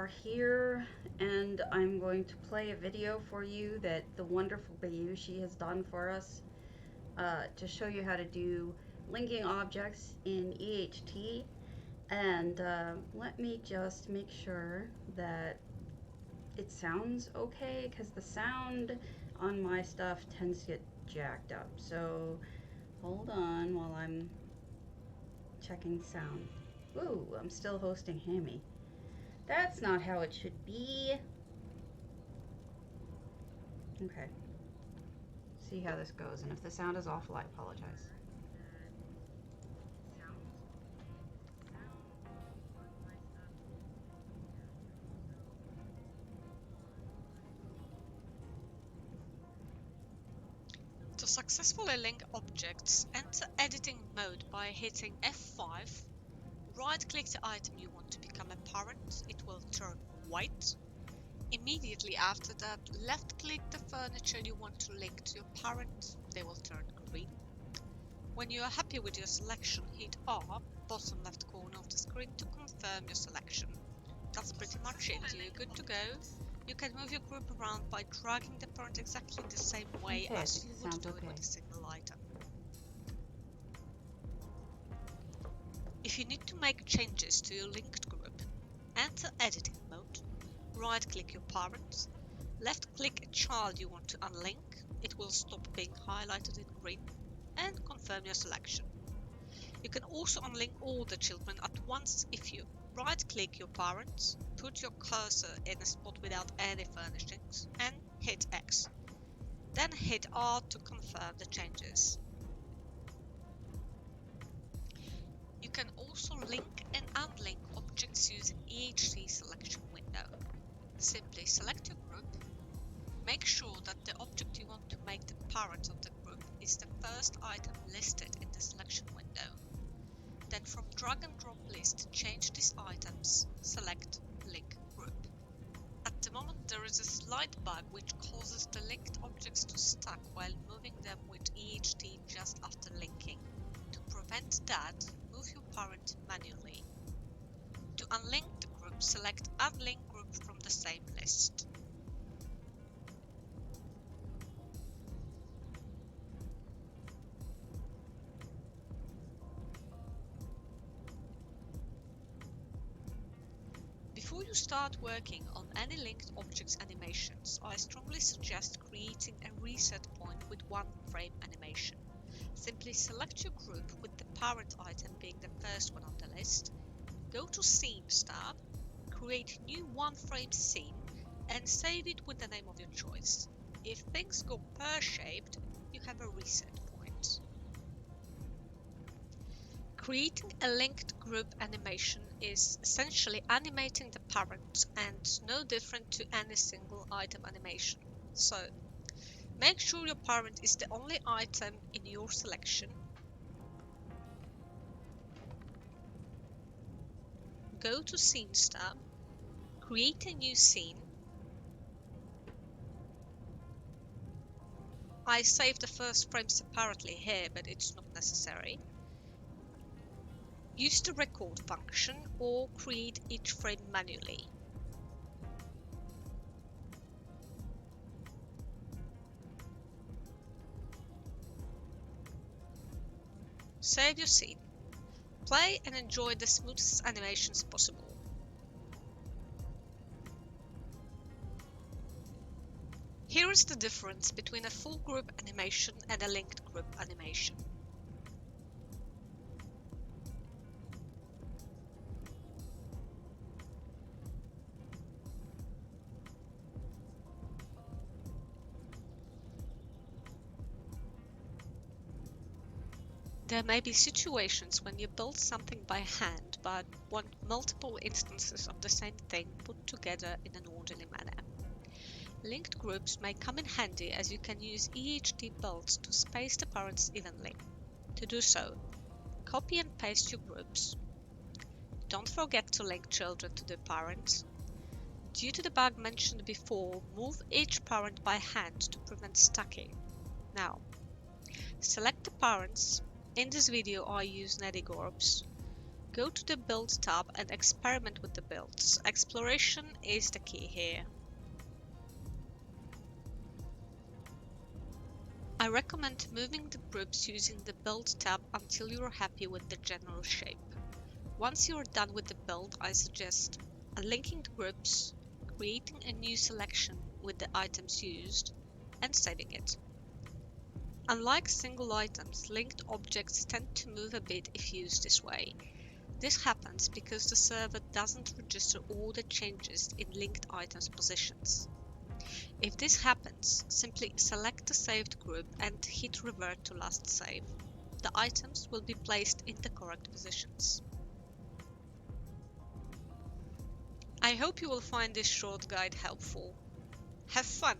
are here and I'm going to play a video for you that the wonderful Bayushi has done for us to show you how to do linking objects in EHT. And let me just make sure that it sounds okay because the sound on my stuff tends to get jacked up. So hold on while I'm checking sound. Ooh, I'm still hosting Hammy. That's not how it should be. Okay, see how this goes, and if the sound is awful, I apologize. To successfully link objects, enter editing mode by hitting F5, right-click the item you want to become apparent, it will turn white. Immediately after that, left-click the furniture you want to link to your parent, they will turn green. When you are happy with your selection, hit R, bottom left corner of the screen to confirm your selection. That's pretty much it, you're good to go. You can move your group around by dragging the parent exactly in the same way Okay, I as think you it would sounds do it okay. with a single item. If you need to make changes to your linked group, enter editing mode, right-click your parent, left-click a child you want to unlink, it will stop being highlighted in green, and confirm your selection. You can also unlink all the children at once if you right-click your parent, put your cursor in a spot without any furnishings, and hit X. Then hit R to confirm the changes. You can also link and unlink objects using EHT selection window. Simply select your group, make sure that the object you want to make the parent of the group is the first item listed in the selection window. Then from drag and drop list change these items, select link group. At the moment there is a slight bug which causes the linked objects to stack while moving them with EHT just after linking. To prevent that, move your parent manually. To unlink the group, select Unlink Group from the same list. Before you start working on any linked objects animations, I strongly suggest creating a reset point with one frame animation. Simply select your group with the parent item being the first one on the list, go to Scenes tab, create new one frame scene and save it with the name of your choice. If things go pear-shaped, you have a reset point. Creating a linked group animation is essentially animating the parent and no different to any single item animation. So, make sure your parent is the only item in your selection. Go to Scenes tab, create a new scene. I saved the first frame separately here, but it's not necessary. Use the record function or create each frame manually. Save your scene. Play and enjoy the smoothest animations possible. Here is the difference between a full group animation and a linked group animation. There may be situations when you build something by hand but want multiple instances of the same thing put together in an orderly manner. Linked groups may come in handy as you can use EHT builds to space the parents evenly. To do so, copy and paste your groups. Don't forget to link children to the parents. Due to the bug mentioned before, move each parent by hand to prevent stacking. Now, select the parents. In this video I use Nedigorbs. Go to the Build tab and experiment with the builds. Exploration is the key here. I recommend moving the groups using the Build tab until you are happy with the general shape. Once you are done with the build, I suggest unlinking the groups, creating a new selection with the items used, and saving it. Unlike single items, linked objects tend to move a bit if used this way. This happens because the server doesn't register all the changes in linked items' positions. If this happens, simply select the saved group and hit revert to last save. The items will be placed in the correct positions. I hope you will find this short guide helpful. Have fun!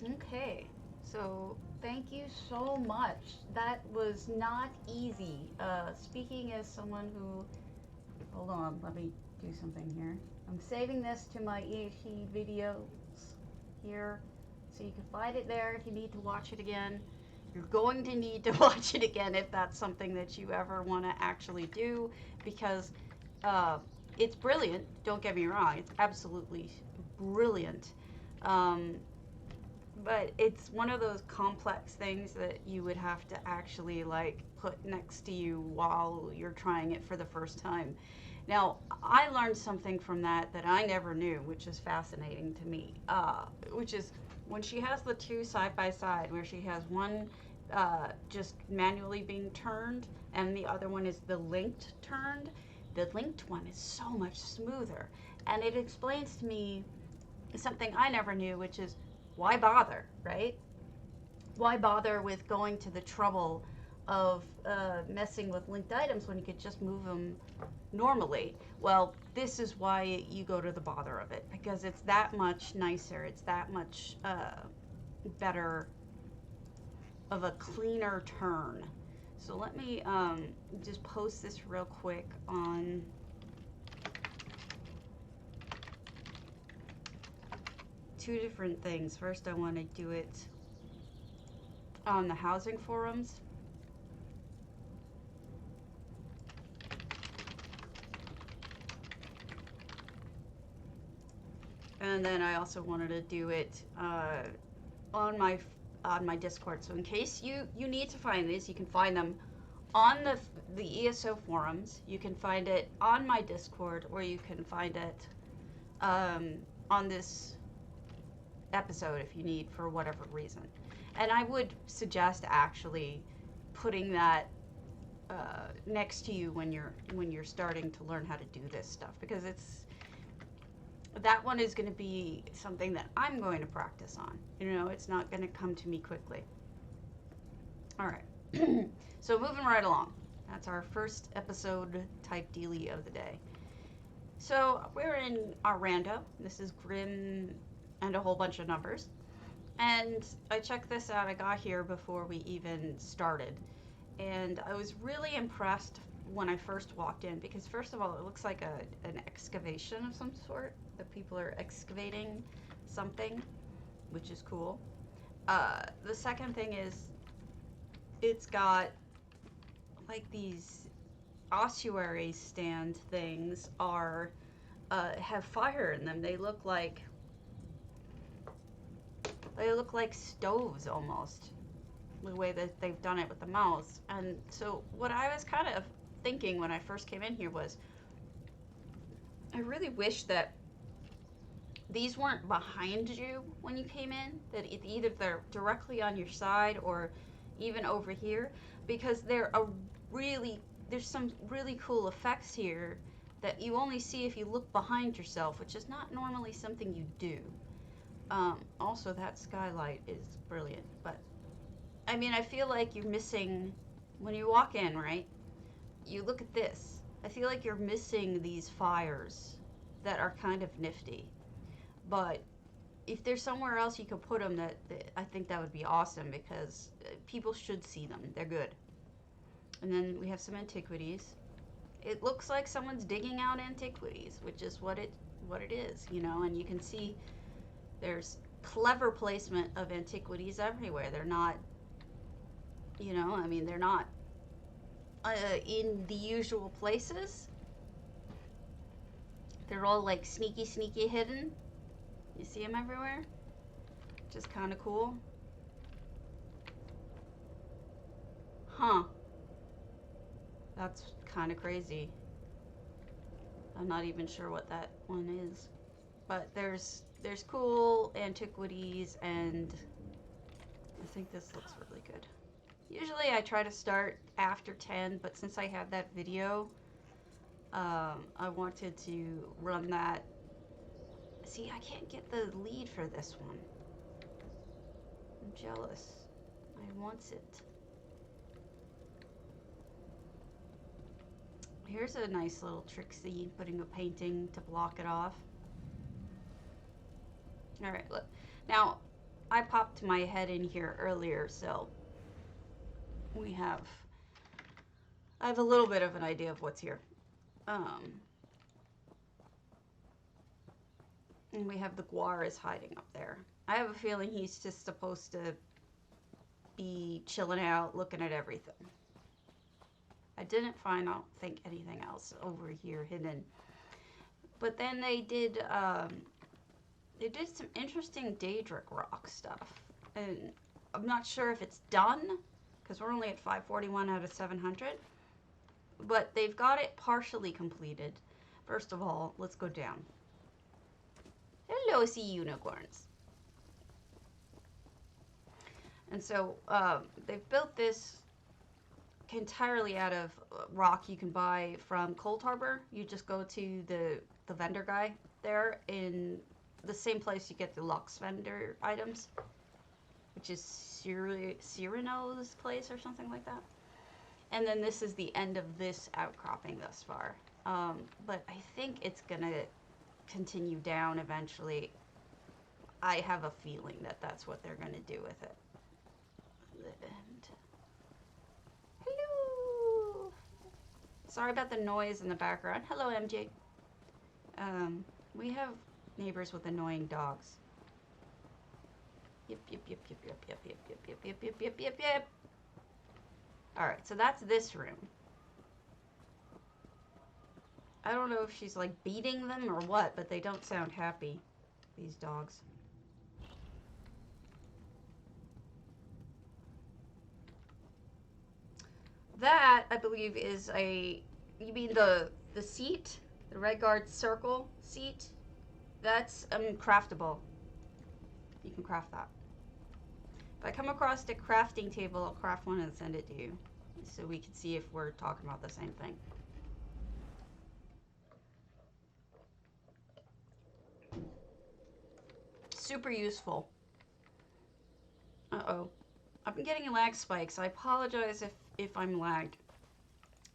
Okay, so thank you so much. That was not easy. Speaking as someone who, hold on, let me do something here. I'm saving this to my EHT videos here, so you can find it there if you need to watch it again. You're going to need to watch it again if that's something that you ever want to actually do, because it's brilliant. Don't get me wrong; it's absolutely brilliant. Um, but it's one of those complex things that you would have to actually like put next to you while you're trying it for the first time. Now, I learned something from that I never knew, which is fascinating to me. Which is when she has the two side by side, where she has one just manually being turned, and the other one is the linked turned. The linked one is so much smoother, and it explains to me something I never knew, which is why bother, right? Why bother with going to the trouble of messing with linked items when you could just move them normally? Well, this is why you go to the bother of it, because it's that much nicer. It's that much better of a cleaner turn. So let me just post this real quick on two different things. First, I want to do it on the housing forums. And then I also wanted to do it on my Discord. So in case you need to find these, you can find them on the ESO forums. You can find it on my Discord, or you can find it on this episode if you need, for whatever reason. And I would suggest actually putting that next to you when you're starting to learn how to do this stuff, because that one is going to be something that I'm going to practice on. It's not going to come to me quickly. All right. So moving right along. That's our first episode type dealie of the day. So we're in our rando. This is Grim and a whole bunch of numbers. And I checked this out. I got here before we even started. And I was really impressed when I first walked in, because first of all, it looks like an excavation of some sort, that people are excavating something, which is cool. The second thing is it's got like these ossuary stand things have fire in them. They look like stoves almost, the way that they've done it with the mouths. And so what I was kind of thinking when I first came in here was, I really wish that these weren't behind you when you came in, that either they're directly on your side or even over here, because there's some really cool effects here that you only see if you look behind yourself, which is not normally something you do. Also, that skylight is brilliant, but I mean, I feel like you're missing, when you walk in, right? You look at this. I feel like you're missing these fires that are kind of nifty. But if there's somewhere else you could put them, I think that would be awesome, because people should see them. They're good. And then we have some antiquities. It looks like someone's digging out antiquities, which is what it what it is, you know, and you can see there's clever placement of antiquities everywhere. They're not, you know, I mean, they're not in the usual places. They're all like sneaky, sneaky hidden. You see them everywhere, which is kind of cool. Huh. That's kind of crazy. I'm not even sure what that one is. But there's cool antiquities, and I think this looks really good. Usually I try to start after 10, but since I had that video, I wanted to run that. See, I can't get the lead for this one. I'm jealous. I want it. Here's a nice little tricksy, putting a painting to block it off. All right, look. Now, I popped my head in here earlier, so I have a little bit of an idea of what's here. And we have the guar is hiding up there. I have a feeling he's just supposed to be chilling out, looking at everything. I didn't find, I don't think, anything else over here hidden. But then they did some interesting Daedric rock stuff. And I'm not sure if it's done, because we're only at 541 out of 700. But they've got it partially completed. First of all, let's go down. Hello, sea unicorns. And so they've built this entirely out of rock you can buy from Cold Harbor. You just go to the vendor guy there in the same place you get the Lux vendor items, which is Cyrano's place or something like that. And then this is the end of this outcropping thus far. But I think it's gonna continue down eventually. I have a feeling that that's what they're gonna do with it. And hello. Sorry about the noise in the background. Hello, MJ. We have neighbors with annoying dogs. Yep, yep, yep, yep, yep, yep, yep, yep, yep, yep, yep, yep, yep, yep. All right, so that's this room. I don't know if she's like beating them or what, but they don't sound happy, these dogs. That, I believe, is you mean the seat? The Red Guard circle seat? That's craftable. You can craft that. If I come across the crafting table, I'll craft one and send it to you, so we can see if we're talking about the same thing. Super useful. Uh-oh. I've been getting lag spikes. I apologize if I'm lagged.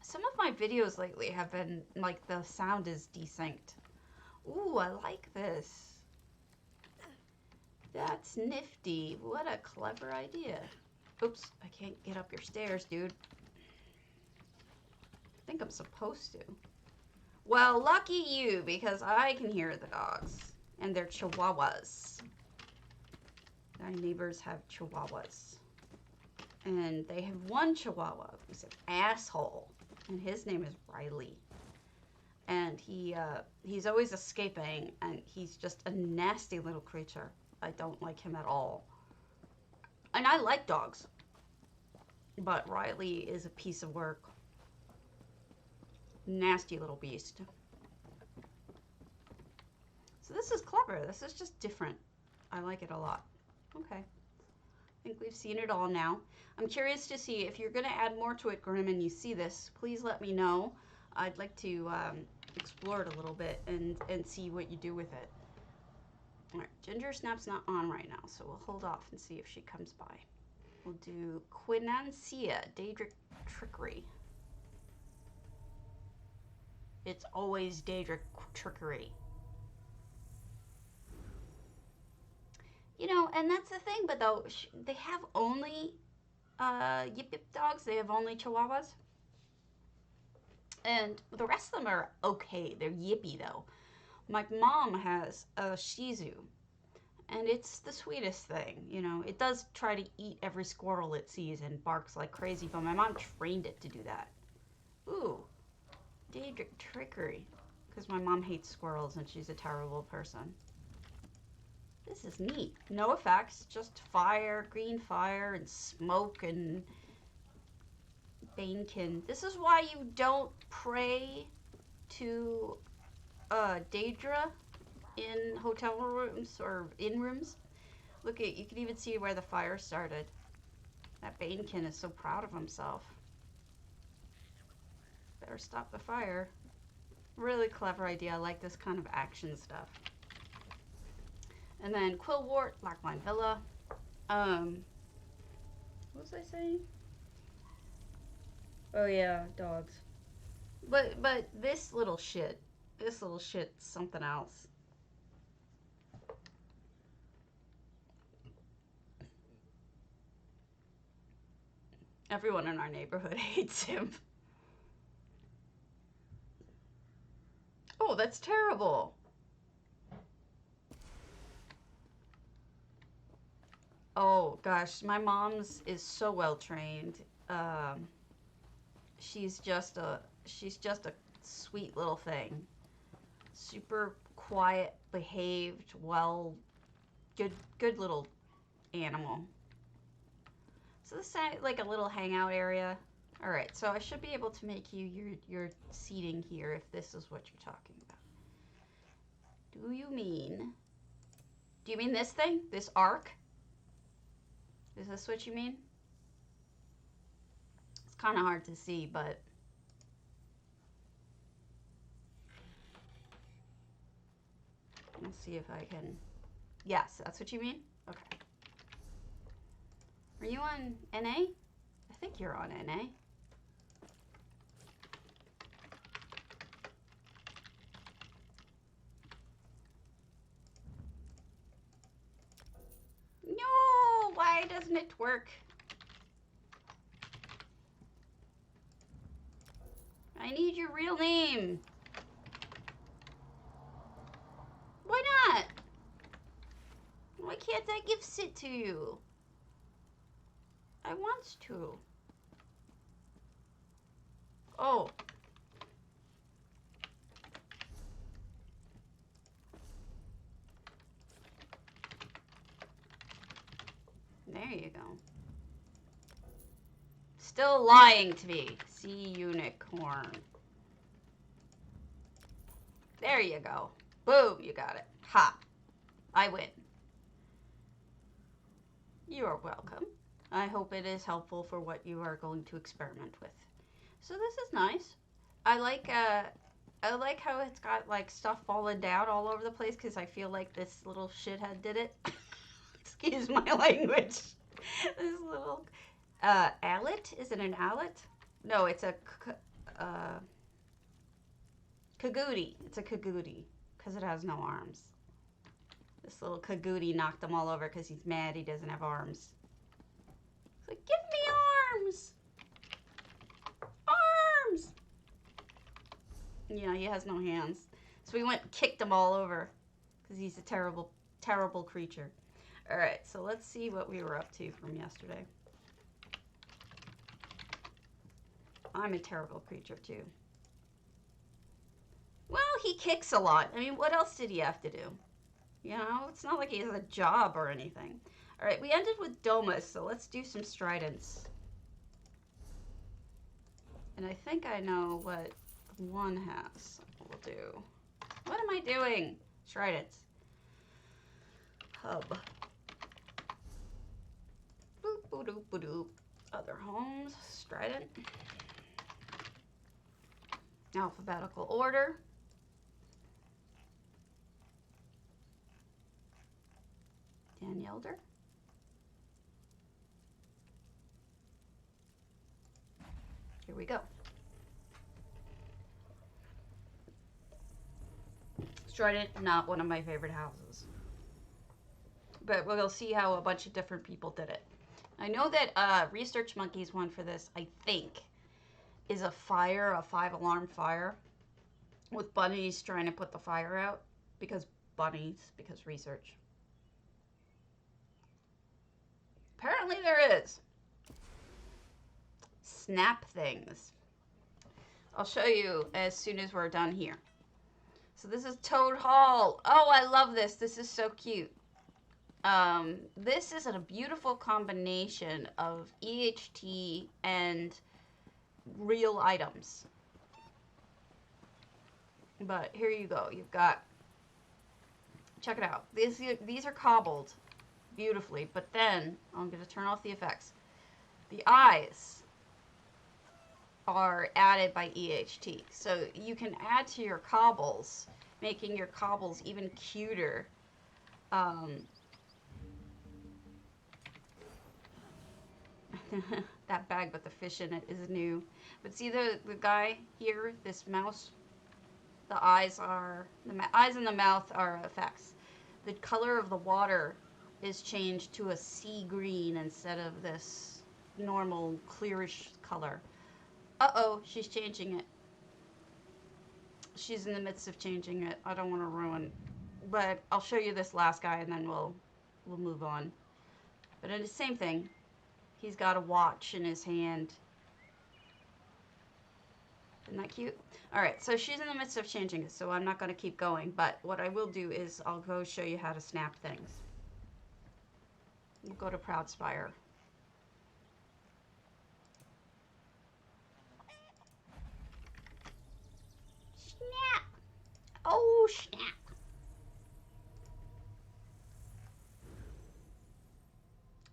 Some of my videos lately have been, like, the sound is desynced. Ooh, I like this. That's nifty. What a clever idea. Oops, I can't get up your stairs, dude. I think I'm supposed to. Well, lucky you, because I can hear the dogs. And they're chihuahuas. My neighbors have chihuahuas. And they have one chihuahua who's an asshole. And his name is Riley. And he's always escaping, and he's just a nasty little creature. I don't like him at all. And I like dogs. But Riley is a piece of work. Nasty little beast. So this is clever. This is just different. I like it a lot. Okay. I think we've seen it all now. I'm curious to see if you're going to add more to it, Grim, and you see this, please let me know. I'd like to explore it a little bit and see what you do with it. All right, Ginger Snap's not on right now, so we'll hold off and see if she comes by. We'll do Quinancia, Daedric Trickery. It's always Daedric Trickery. You know, and that's the thing, but though, they have only Yip Yip dogs. They have only Chihuahuas. And the rest of them are okay. They're yippy, though. My mom has a Shih Tzu, and it's the sweetest thing. You know, it does try to eat every squirrel it sees and barks like crazy, but my mom trained it to do that. Ooh, Daedric trickery. Because my mom hates squirrels and she's a terrible person. This is neat. No effects, just fire, green fire, and smoke and Banekin. This is why you don't pray to Daedra in hotel rooms or in rooms. Look at, you can even see where the fire started. That Banekin is so proud of himself. Better stop the fire. Really clever idea. I like this kind of action stuff. And then Quillwort, Blackline Villa. What was I saying? Oh yeah, dogs. But this little shit's something else. Everyone in our neighborhood hates him. Oh, that's terrible. Oh gosh, my mom's is so well trained. Um, she's just a sweet little thing. Super quiet, behaved, well, good little animal. So this is like a little hangout area. All right, so I should be able to make you your seating here if this is what you're talking about. Do you mean? Do you mean this thing? This arc? Is this what you mean? It's kind of hard to see, but let's see if I can. Yes, that's what you mean? Okay. Are you on NA? I think you're on NA. No, why doesn't it work? I need your real name. Why not? Why can't I give sit to you? I want to. Oh. There you go. Still lying to me. Sea unicorn. There you go. Boom, you got it. Ha. I win. You are welcome. I hope it is helpful for what you are going to experiment with. So this is nice. I like how it's got like stuff falling down all over the place because I feel like this little shithead did it. Excuse my language. This little owlet? Is it an owlet? No, it's a Kagootie. It's a Kagootie because it has no arms. This little Kagootie knocked him all over because he's mad he doesn't have arms. He's like, give me arms! Arms! Yeah, he has no hands. So we went and kicked him all over because he's a terrible, terrible creature. Alright, so let's see what we were up to from yesterday. I'm a terrible creature too. Well, he kicks a lot. I mean, what else did he have to do? You know, it's not like he has a job or anything. Alright, we ended with Domus, so let's do some stridents. And I think I know what one has. We'll do. What am I doing? Stridents. Hub. Boop, boop, doop, boop, doop. Other homes. Strident. Alphabetical order. Danielder. Here we go. Strident, not one of my favorite houses. But we'll see how a bunch of different people did it. I know that Research Monkey's one for this, I think, is a 5-alarm fire with bunnies trying to put the fire out. Because bunnies, because research. Apparently there is. Snap things. I'll show you as soon as we're done here. So this is Toad Hall. Oh, I love this. This is so cute. This is a beautiful combination of EHT and real items. But here you go. You've got, check it out. These are cobbled beautifully, but then I'm going to turn off the effects. The eyes are added by EHT. So you can add to your cobbles, making your cobbles even cuter. That bag with the fish in it is new. But see the guy here, this mouse, the eyes and the mouth are effects. The color of the water is changed to a sea green instead of this normal clearish color. Uh-oh, she's changing it. She's in the midst of changing it. I don't want to ruin. But I'll show you this last guy and then we'll move on. But it's the same thing. He's got a watch in his hand. Isn't that cute? Alright, so she's in the midst of changing it, so I'm not going to keep going. But what I will do is I'll go show you how to snap things. We'll go to Proud Spire. Snap! Oh, snap!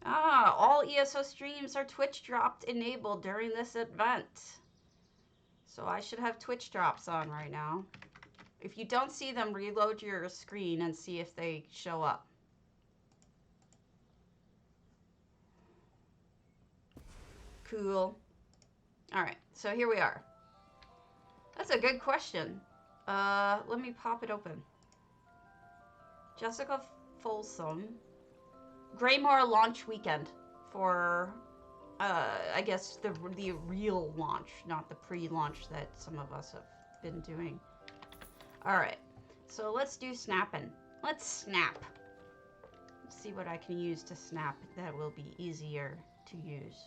Ah, all ESO streams are Twitch dropped enabled during this event. So I should have Twitch drops on right now. If you don't see them, reload your screen and see if they show up. Cool. Alright, so here we are. That's a good question. Let me pop it open. Jessica Folsom. Greymore launch weekend for, I guess, the real launch, not the pre-launch that some of us have been doing. Alright, so let's do snapping. Let's snap. Let's see what I can use to snap that will be easier to use.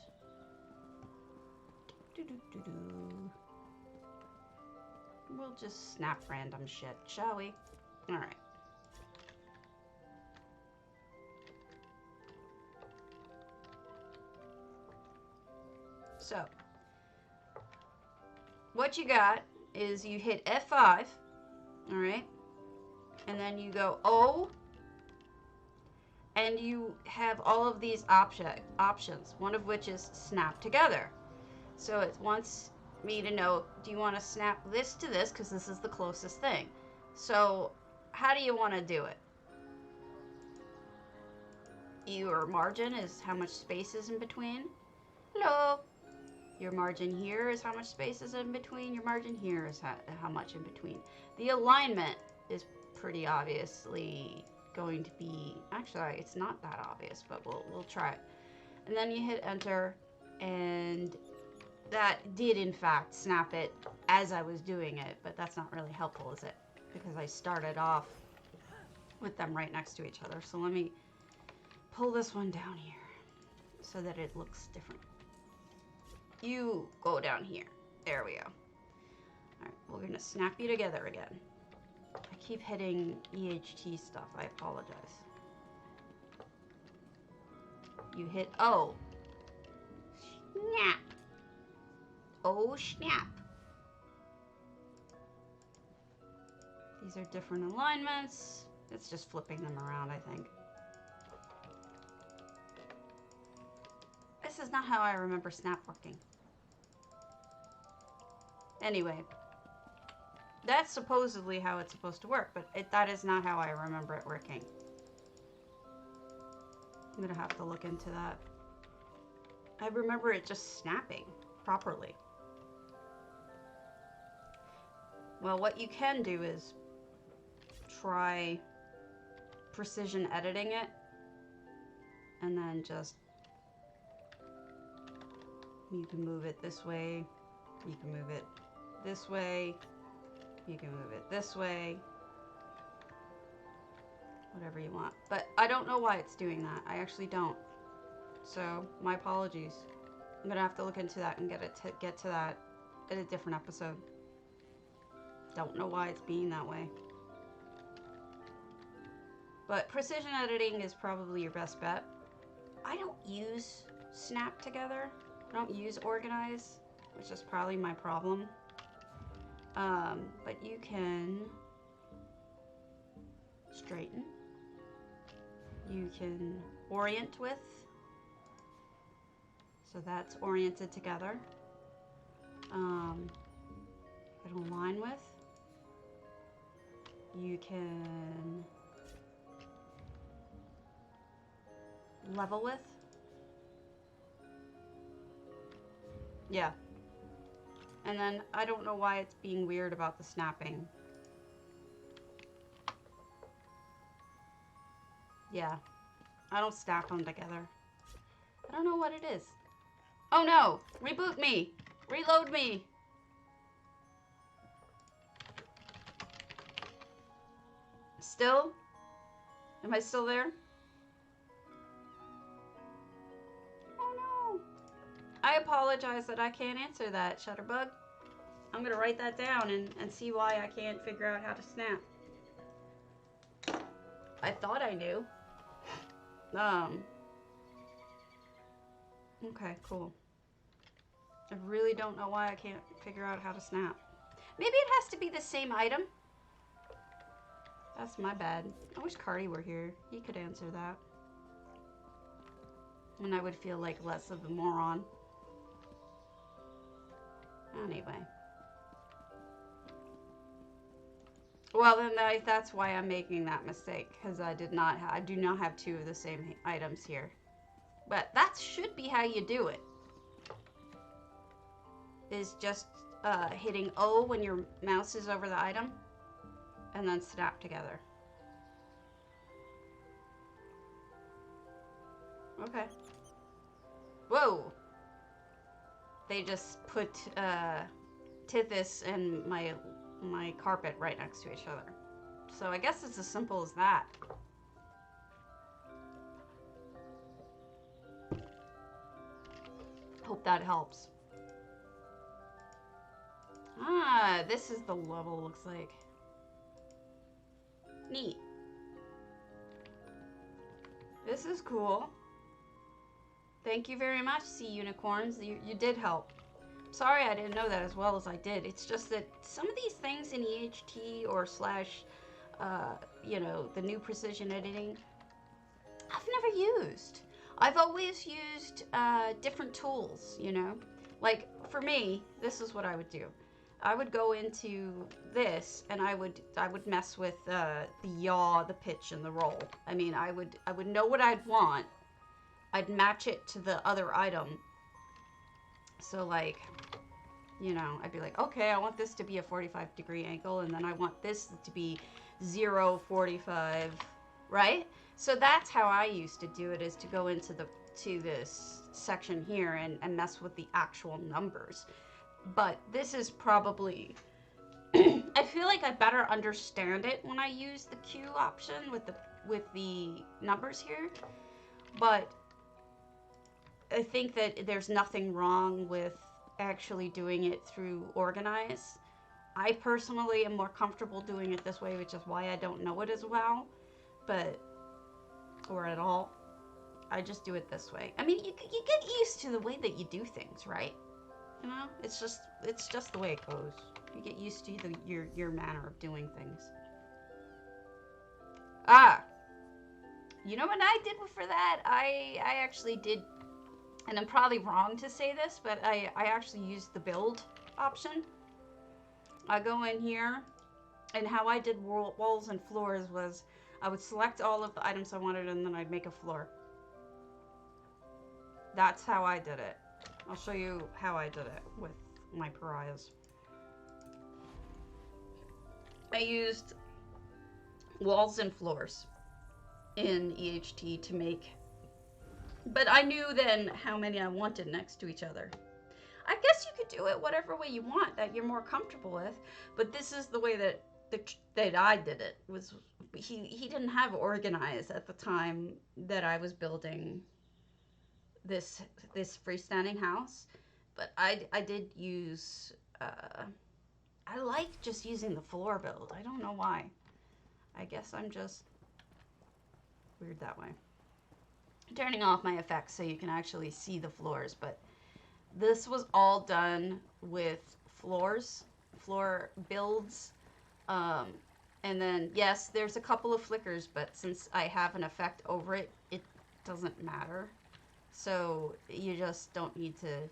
We'll just snap random shit, shall we? Alright. So, what you got is you hit F5, alright, and then you go O, and you have all of these options, one of which is snap together. So it wants me to know, do you want to snap this to this, because this is the closest thing. So, how do you want to do it? Your margin is how much space is in between. Hello. Your margin here is how much space is in between. Your margin here is how much in between. The alignment is pretty obviously going to be, actually it's not that obvious, but we'll try it. And then you hit enter, and that did in fact snap it as I was doing it, but that's not really helpful, is it? Because I started off with them right next to each other. So let me pull this one down here so that it looks different. You go down here. There we go. Alright, we're going to snap you together again. I keep hitting EHT stuff. I apologize. You hit O. Snap. Oh, snap. These are different alignments. It's just flipping them around, I think. This is not how I remember snap working. Anyway, that's supposedly how it's supposed to work, but that is not how I remember it working. I'm gonna have to look into that. I remember it just snapping properly. Well, what you can do is try precision editing it, and then just, you can move it this way, you can move it this way, you can move it this way. whatever you want. But I don't know why it's doing that. I actually don't. So my apologies. I'm gonna have to look into that and get to that in a different episode. Don't know why it's being that way. But precision editing is probably your best bet. I don't use snap together. I don't use organize, which is probably my problem. But you can straighten. You can orient with. So that's oriented together. You can align with. You can level with. Yeah. And then I don't know why it's being weird about the snapping. Yeah. I don't snap them together. I don't know what it is. Oh no! Reboot me! Reload me! Still? Am I still there? Oh no! I apologize that I can't answer that, Shutterbug. I'm gonna write that down and see why I can't figure out how to snap. I thought I knew. Okay, cool. I really don't know why I can't figure out how to snap. Maybe it has to be the same item. That's my bad. I wish Cardi were here. He could answer that. And I would feel like less of a moron. Anyway. Well, then that's why I'm making that mistake, because I do not have two of the same items here. But that should be how you do it. Is just hitting O when your mouse is over the item, and then snap together. Okay. Whoa! They just put Tithis and my carpet right next to each other. So I guess it's as simple as that. Hope that helps. Ah, this is the level, looks like. Neat. This is cool. Thank you very much, Sea Unicorns. You did help. Sorry I didn't know that as well as I did. It's just that some of these things in EHT or slash, you know, the new precision editing, I've never used. I've always used different tools, you know. Like, for me, this is what I would do. I would go into this and I would mess with the yaw, the pitch, and the roll. I mean, I would know what I'd want. I'd match it to the other item. So like, you know, I'd be like, okay, I want this to be a 45-degree angle, and then I want this to be 0.45, right? So that's how I used to do it, is to go into this section here and mess with the actual numbers. But this is probably, I feel like I better understand it when I use the Q option with the numbers here. But I think that there's nothing wrong with actually doing it through organize. I personally am more comfortable doing it this way, which is why I don't know it as well, or at all. I just do it this way. I mean, you get used to the way that you do things, right? You know, it's just the way it goes. You get used to your manner of doing things. Ah, you know what I did for that? I actually did, and I'm probably wrong to say this, but I actually used the build option. I go in here, and how I did walls and floors was I would select all of the items I wanted, and then I'd make a floor. That's how I did it. I'll show you how I did it with my pariahs. I used walls and floors in EHT to make, but I knew then how many I wanted next to each other. I guess you could do it whatever way you want that you're more comfortable with, but this is the way that that I did it was he didn't have organize at the time that I was building this this freestanding house, but I did use I like just using the floor build. I don't know why. I guess I'm just weird that way. Turning off my effects so you can actually see the floors, but this was all done with floor builds. Um, and then, yes, there's a couple of flickers, but since I have an effect over it, it doesn't matter. So you just don't need to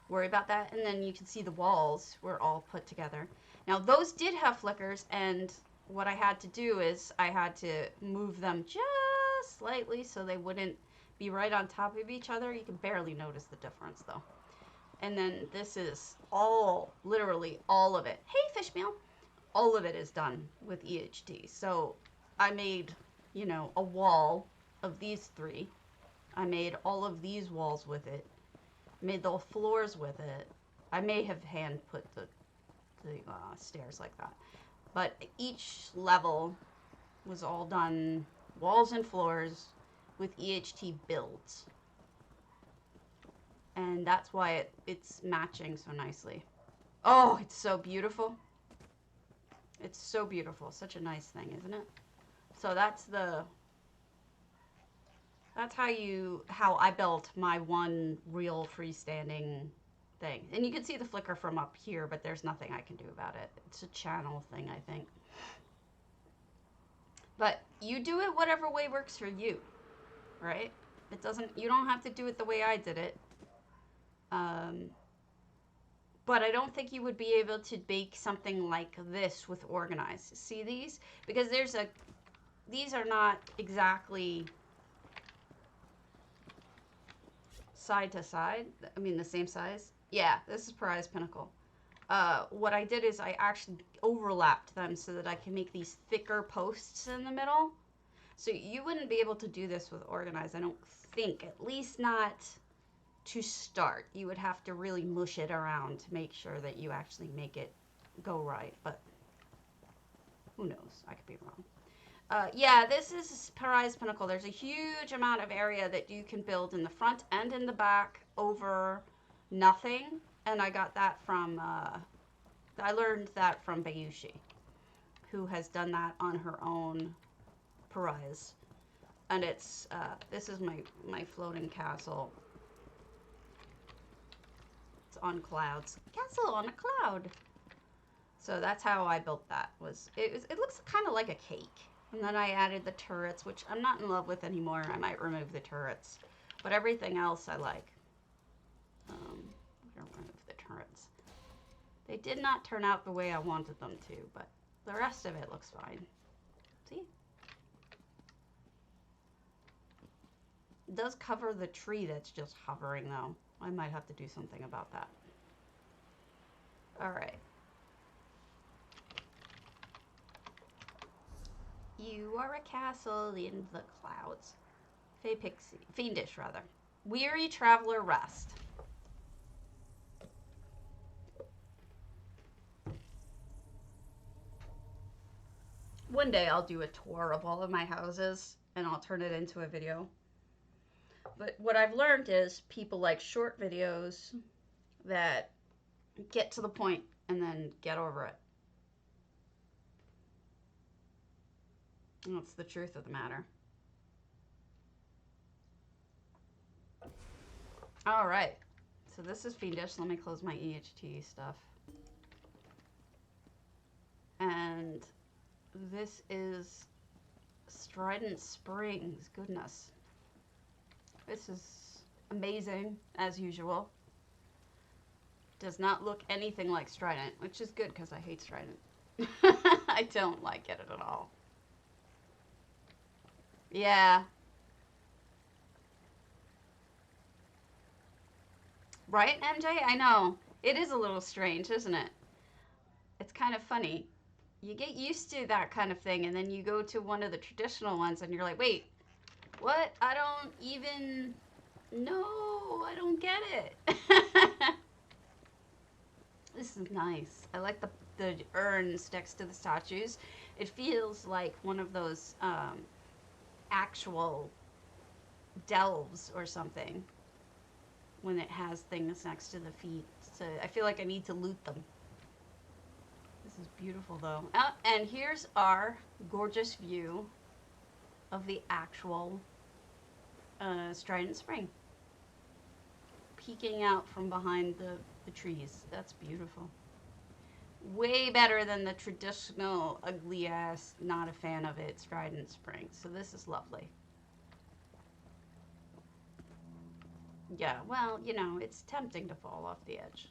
worry about that. And then you can see the walls were all put together. Now, those did have flickers, and what I had to do is I had to move them just slightly so they wouldn't be right on top of each other. You can barely notice the difference, though. And then this is all, literally all of it. Hey, fish meal! All of it is done with EHT. So I made, you know, a wall of these three. I made all of these walls with it. Made the floors with it. I may have hand put the stairs like that. But each level was all done walls and floors with EHT builds. And that's why it's matching so nicely. Oh, it's so beautiful. It's so beautiful. Such a nice thing, isn't it? So that's how I built my one real freestanding thing. And you can see the flicker from up here, but there's nothing I can do about it. It's a channel thing, I think. But you do it whatever way works for you, right? You don't have to do it the way I did it. But I don't think you would be able to bake something like this with organize. See these? Because these are not exactly side to side. I mean, the same size. Yeah, this is Prize Pinnacle. What I did is I actually overlapped them so that I can make these thicker posts in the middle. So you wouldn't be able to do this with organize, I don't think. At least not to start. You would have to really mush it around to make sure that you actually make it go right. But who knows? I could be wrong. Yeah, this is Prize Pinnacle. There's a huge amount of area that you can build in the front and in the back over nothing. And I got that from, I learned that from Bayushi, who has done that on her own Prize. And it's, this is my floating castle. It's on clouds. Castle on a cloud. So that's how I built that. It looks kind of like a cake. And then I added the turrets, which I'm not in love with anymore. I might remove the turrets. But everything else I like. We're going to remove the turrets. They did not turn out the way I wanted them to, but the rest of it looks fine. See? It does cover the tree that's just hovering, though. I might have to do something about that. Alright. You are a castle in the clouds. Fey Pixie. Fiendish, rather. Weary traveler rest. One day I'll do a tour of all of my houses and I'll turn it into a video. But what I've learned is people like short videos that get to the point and then get over it. That's the truth of the matter. All right. So this is Fiendish. Let me close my EHT stuff. And this is Strident Springs. Goodness. This is amazing, as usual. Does not look anything like Strident, which is good because I hate Strident. I don't like it at all. Yeah. Right, MJ? I know. It is a little strange, isn't it? It's kind of funny. You get used to that kind of thing, and then you go to one of the traditional ones, and you're like, wait, what? I don't even... No, I don't get it. This This is nice. I like the urns next to the statues. It feels like one of those actual delves or something when it has things next to the feet. So I feel like I need to loot them. This is beautiful though. And here's our gorgeous view of the actual Strident Spring. Peeking out from behind the trees. That's beautiful. Way better than the traditional ugly ass, not a fan of it, Strident Spring. So this is lovely. Yeah, well, you know, it's tempting to fall off the edge.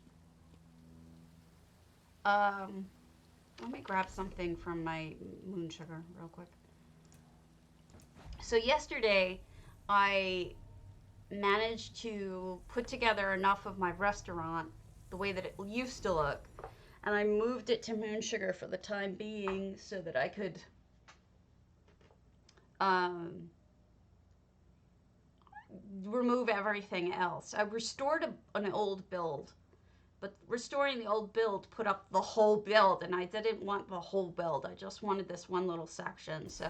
Let me grab something from my moon sugar real quick. So yesterday, I managed to put together enough of my restaurant the way that it used to look, and I moved it to moon sugar for the time being so that I could remove everything else. I restored an old build, but restoring the old build put up the whole build, and I didn't want the whole build. I just wanted this one little section. So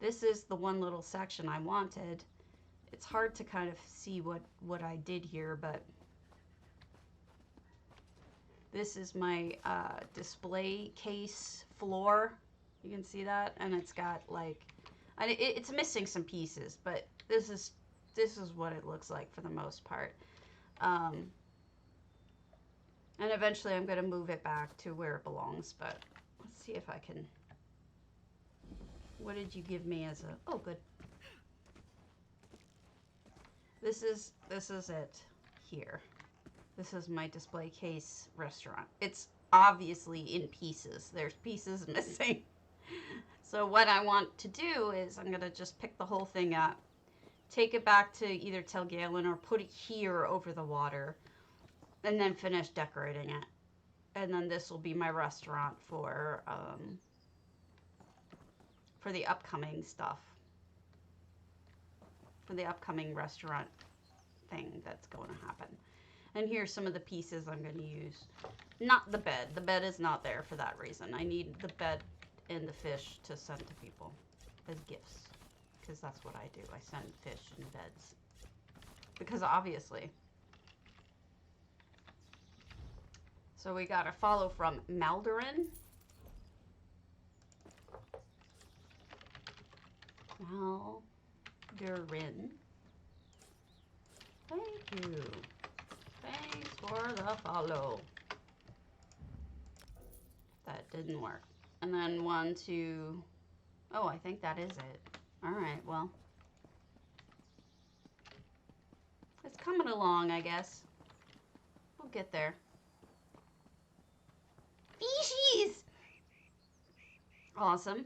this is the one little section I wanted. It's hard to kind of see what I did here, but this is my display case floor. You can see that, and it's got like, it's missing some pieces, but this is what it looks like for the most part. And eventually I'm going to move it back to where it belongs, but let's see if I can. What did you give me as a, oh good. This is it here. This is my display case restaurant. It's obviously in pieces. There's pieces missing. So what I want to do is I'm going to just pick the whole thing up, take it back to either Telgalen or put it here over the water, and then finish decorating it. And then this will be my restaurant for the upcoming stuff. For the upcoming restaurant thing that's going to happen. And here's some of the pieces I'm going to use. Not the bed. The bed is not there for that reason. I need the bed and the fish to send to people as gifts. Because that's what I do. I send fish and beds. Because obviously. So we got a follow from Maldorin. Maldorin. Thank you. Thanks for the follow. That didn't work. And then 1, 2. Oh, I think that is it. Alright, well. It's coming along, I guess. We'll get there. Fishies! Awesome.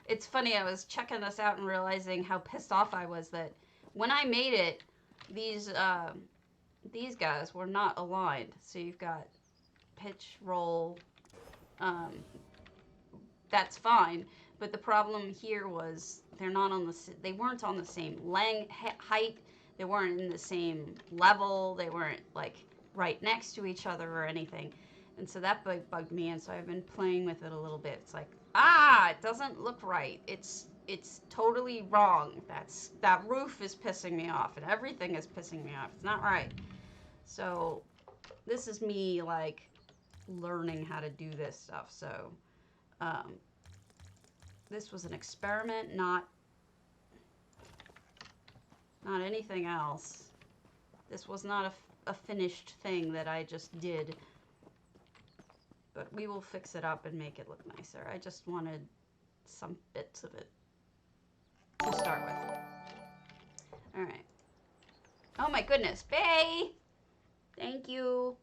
It's funny, I was checking this out and realizing how pissed off I was that when I made it, these guys were not aligned. So you've got pitch, roll, that's fine. But the problem here was they weren't on the same height. They weren't in the same level. They weren't like right next to each other or anything. And so that bugged me. And so I've been playing with it a little bit. It's like, it doesn't look right. It's totally wrong. That roof is pissing me off, and everything is pissing me off. It's not right. So this is me like learning how to do this stuff. So this was an experiment, not anything else. This was not a finished thing that I just did. But we will fix it up and make it look nicer. I just wanted some bits of it to start with. Alright. Oh my goodness. Faye! Thank you.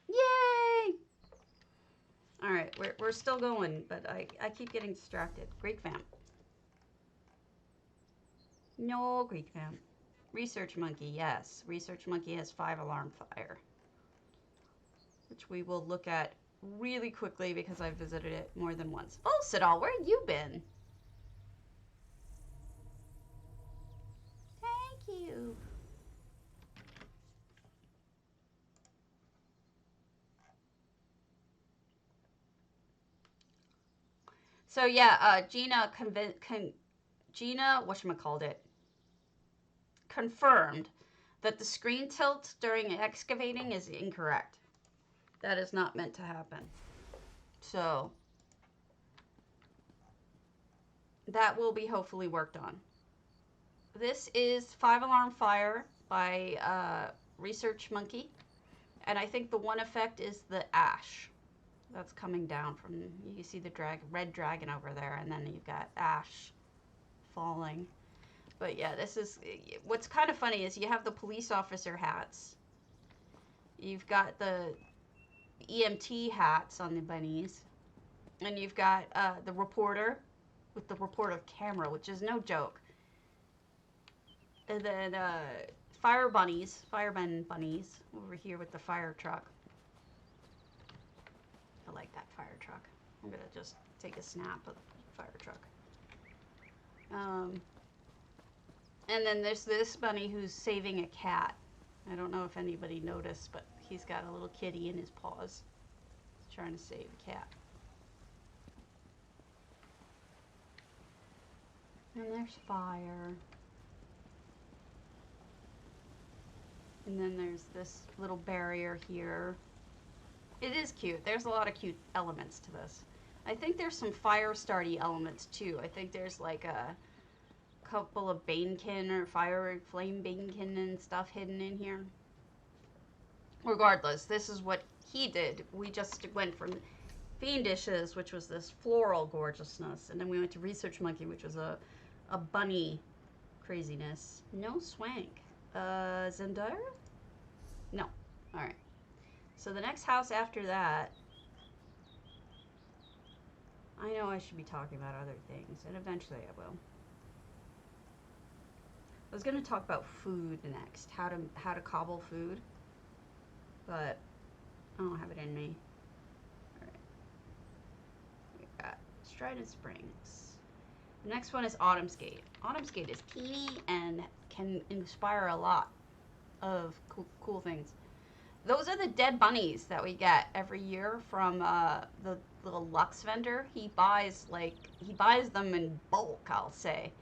Yay! Alright, we're still going, but I keep getting distracted. Greek vamp. No Greek vamp. Research monkey, yes. Research monkey has 5 alarm fire. Which we will look at really quickly because I've visited it more than once. Oh, Sidal, where have you been? So yeah, Gina, whatchamacallit it, confirmed that the screen tilt during excavating is incorrect. That is not meant to happen. So that will be hopefully worked on. This is Five Alarm Fire by Research Monkey. And I think the one effect is the ash that's coming down from, you see the red dragon over there, and then you've got ash falling. But yeah, this is, what's kind of funny is you have the police officer hats. You've got the EMT hats on the bunnies. And you've got the reporter with the reporter camera, which is no joke. And then firemen bunnies over here with the fire truck. I like that fire truck. I'm gonna just take a snap of the fire truck. And then there's this bunny who's saving a cat. I don't know if anybody noticed, but he's got a little kitty in his paws. He's trying to save a cat. And there's fire. And then there's this little barrier here. It is cute. There's a lot of cute elements to this. I think there's some fire starty elements too. I think there's like a couple of banekin or flame banekin and stuff hidden in here. Regardless, this is what he did. We just went from Fiendishes, which was this floral gorgeousness, and then we went to Research Monkey, which was a bunny craziness. No swank. Zendaya? No. Alright. So the next house after that, I know I should be talking about other things, and eventually I will. I was going to talk about food next, how to cobble food, but I don't have it in me. Alright. We got Strident Springs. The next one is Autumn's Gate. Autumn's Gate is teeny and can inspire a lot of cool things. Those are the dead bunnies that we get every year from the little Lux vendor. He buys them in bulk, I'll say,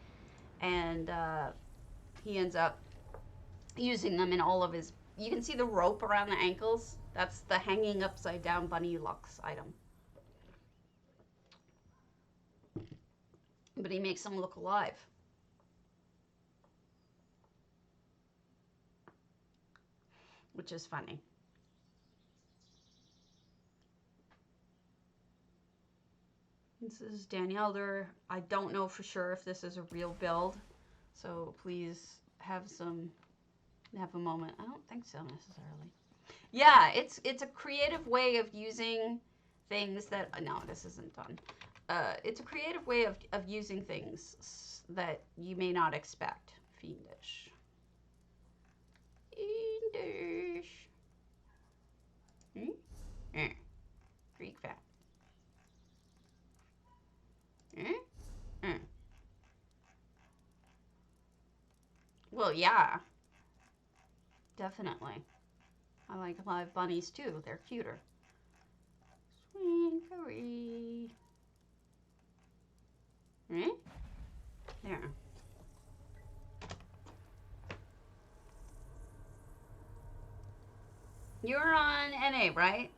and he ends up using them in all of his. You can see the rope around the ankles. That's the hanging upside down bunny Lux item. But he makes them look alive. Which is funny. This is Danielle. I don't know for sure if this is a real build, so please have a moment. I don't think so necessarily. Yeah, it's a creative way of using things that, no, this isn't done. It's a creative way of using things that you may not expect. Fiendish. Fiendish. Greek fat. Well, yeah. Definitely. I like live bunnies too. They're cuter. Swinkery. There. You're on NA, right?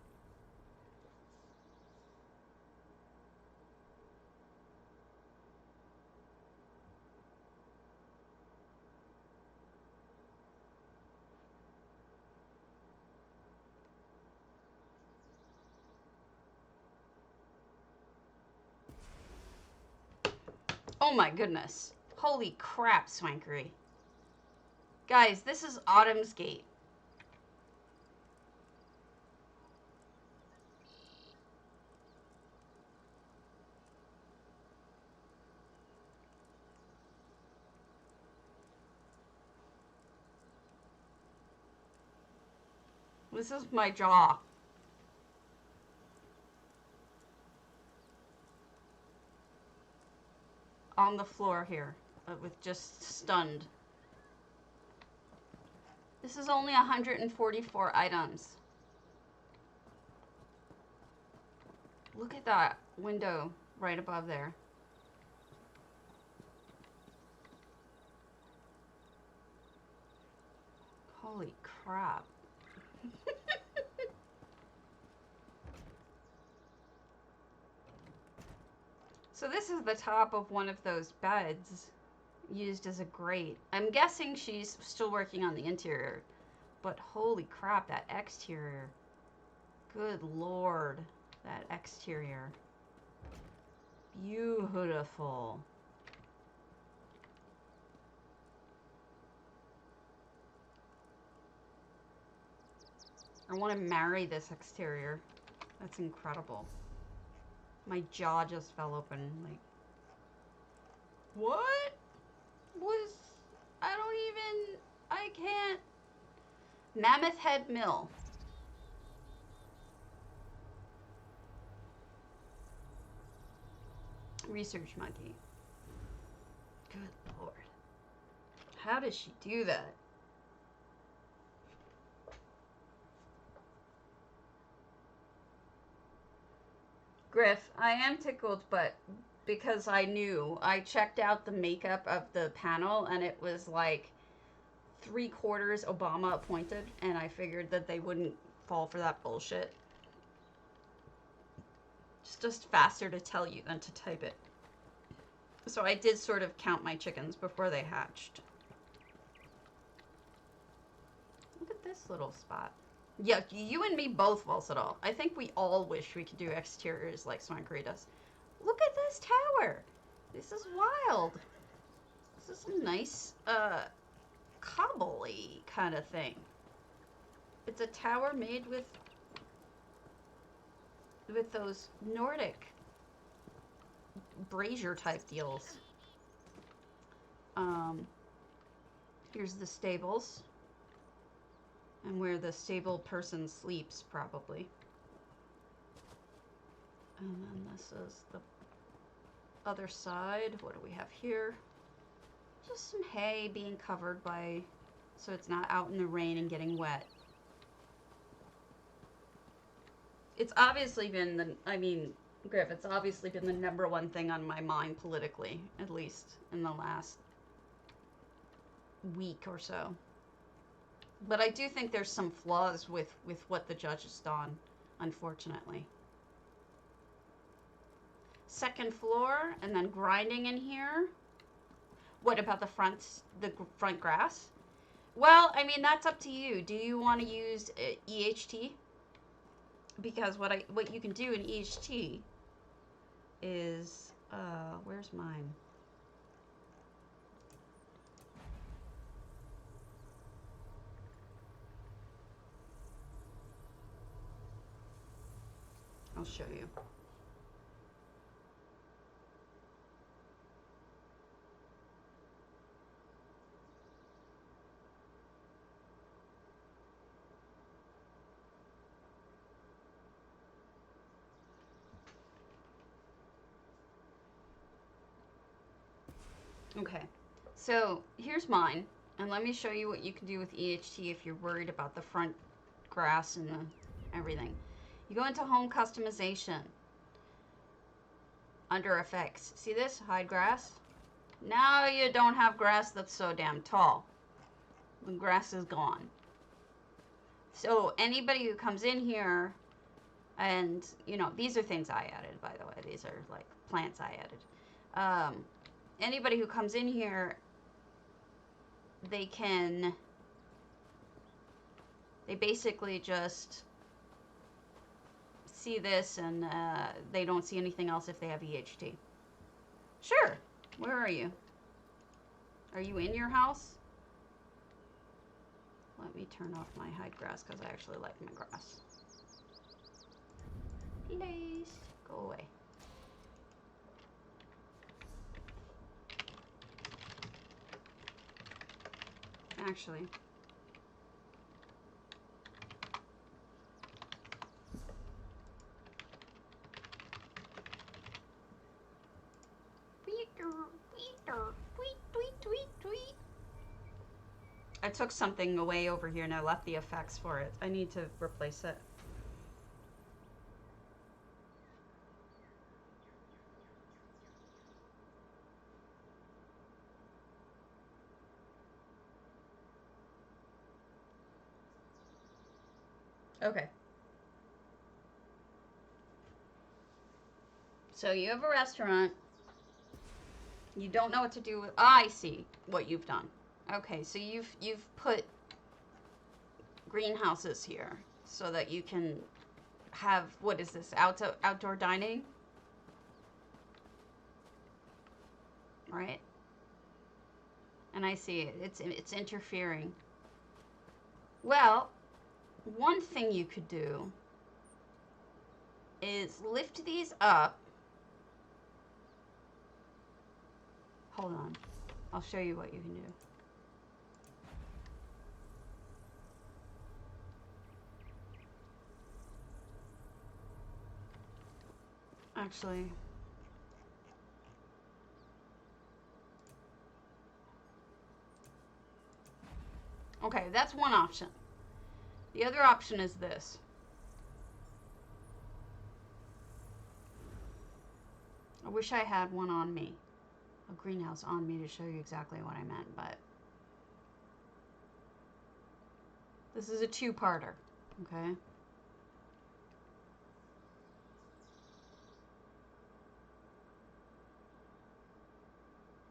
Oh my goodness. Holy crap, Swankery. Guys, this is Autumn's Gate. This is my jaw. On the floor here, with just stunned. This is only 144 items. Look at that window. right above there. Holy crap. So this is the top of one of those beds used as a grate. I'm guessing she's still working on the interior, but holy crap, that exterior. Good lord, that exterior. Beautiful. I want to marry this exterior. That's incredible. My jaw just fell open. Like, what was, I can't. Mammoth Head Mill. Research monkey. Good lord. How does she do that? Griff, I am tickled, but because I checked out the makeup of the panel and it was like 3/4 Obama appointed, and I figured that they wouldn't fall for that bullshit. It's just faster to tell you than to type it. So I did sort of count my chickens before they hatched. Look at this little spot. Yeah, you and me both, Valsadal. I think we all wish we could do exteriors like Swankery does. Look at this tower. This is wild. This is some nice, cobble-y kind of thing. It's a tower made with those Nordic brazier type deals. Here's the stables. And where the stable person sleeps, probably. And then this is the other side. What do we have here? Just some hay being covered by, so it's not out in the rain and getting wet. It's obviously been Griff, it's obviously been the #1 thing on my mind politically, at least in the last week or so. But I do think there's some flaws with what the judge has done, unfortunately. Second floor, and then grinding in here. What about the front grass? Well, I mean, that's up to you. Do you want to use EHT? Because what you can do in EHT is, where's mine? I'll show you. Okay, so here's mine, and let me show you what you can do with EHT if you're worried about the front grass and everything. You go into home customization. Under effects. See this? Hide grass. Now you don't have grass that's so damn tall. The grass is gone. So anybody who comes in here, and these are things I added, by the way. These are like plants I added. Anybody who comes in here, they basically just see this, and they don't see anything else if they have EHT. Sure. Where are you? Are you in your house? Let me turn off my hide grass because I actually like my grass. Please go away. Actually, I took something away over here and I left the effects for it. I need to replace it. Okay. So you have a restaurant. You don't know what to do with. I see what you've done. Okay, so you've put greenhouses here so that you can have, what is this, outdoor dining, right? And I see it. It's interfering. Well, one thing you could do is lift these up. Hold on. I'll show you what you can do. Actually, okay, that's one option. The other option is this. I wish I had one on me, a greenhouse on me to show you exactly what I meant, but this is a two-parter, okay?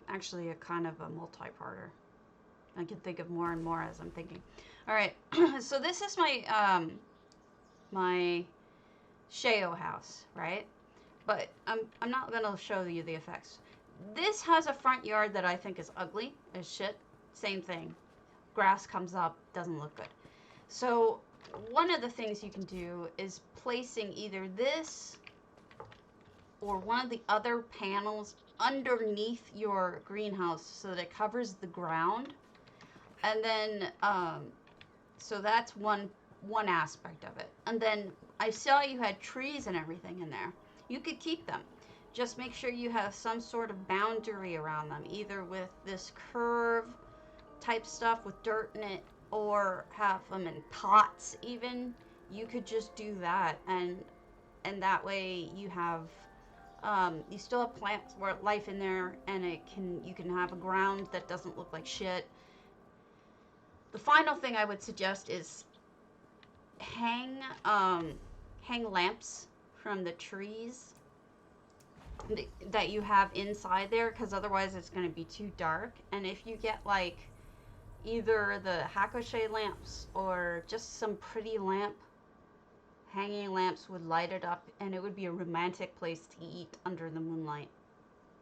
Actually, a kind of a multi-parter. I can think of more and more as I'm thinking. All right, so this is my Sheo house, right? But I'm not gonna show you the effects. This has a front yard that I think is ugly as shit. Same thing. Grass comes up, doesn't look good. So one of the things you can do is placing either this or one of the other panels underneath your greenhouse so that it covers the ground. And then, so that's one aspect of it. And then I saw you had trees and everything in there. You could keep them. Just make sure you have some sort of boundary around them, either with this curve type stuff with dirt in it, or have them in pots even. You could just do that, and that way you have you still have plants or life in there, and you can have a ground that doesn't look like shit. The final thing I would suggest is hang hang lamps from the trees that you have inside there, because otherwise it's going to be too dark. And if you get like either the Hakoche lamps or just some pretty lamp, hanging lamps would light it up, and it would be a romantic place to eat under the moonlight.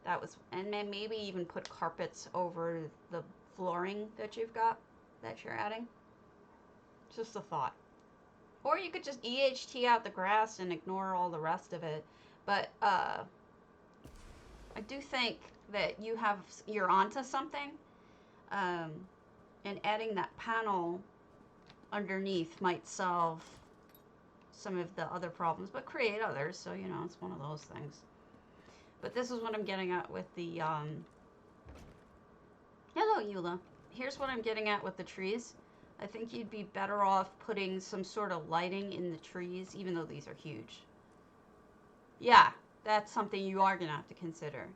That was, and then maybe even put carpets over the flooring that you've got that you're adding. Just a thought. Or you could just EHT out the grass and ignore all the rest of it. But I do think that you're onto something. Um, and adding that panel underneath might solve some of the other problems, but create others. So, it's one of those things. But this is what I'm getting at with the, hello, Eula. Here's what I'm getting at with the trees. I think you'd be better off putting some sort of lighting in the trees, even though these are huge. Yeah, that's something you are going to have to consider.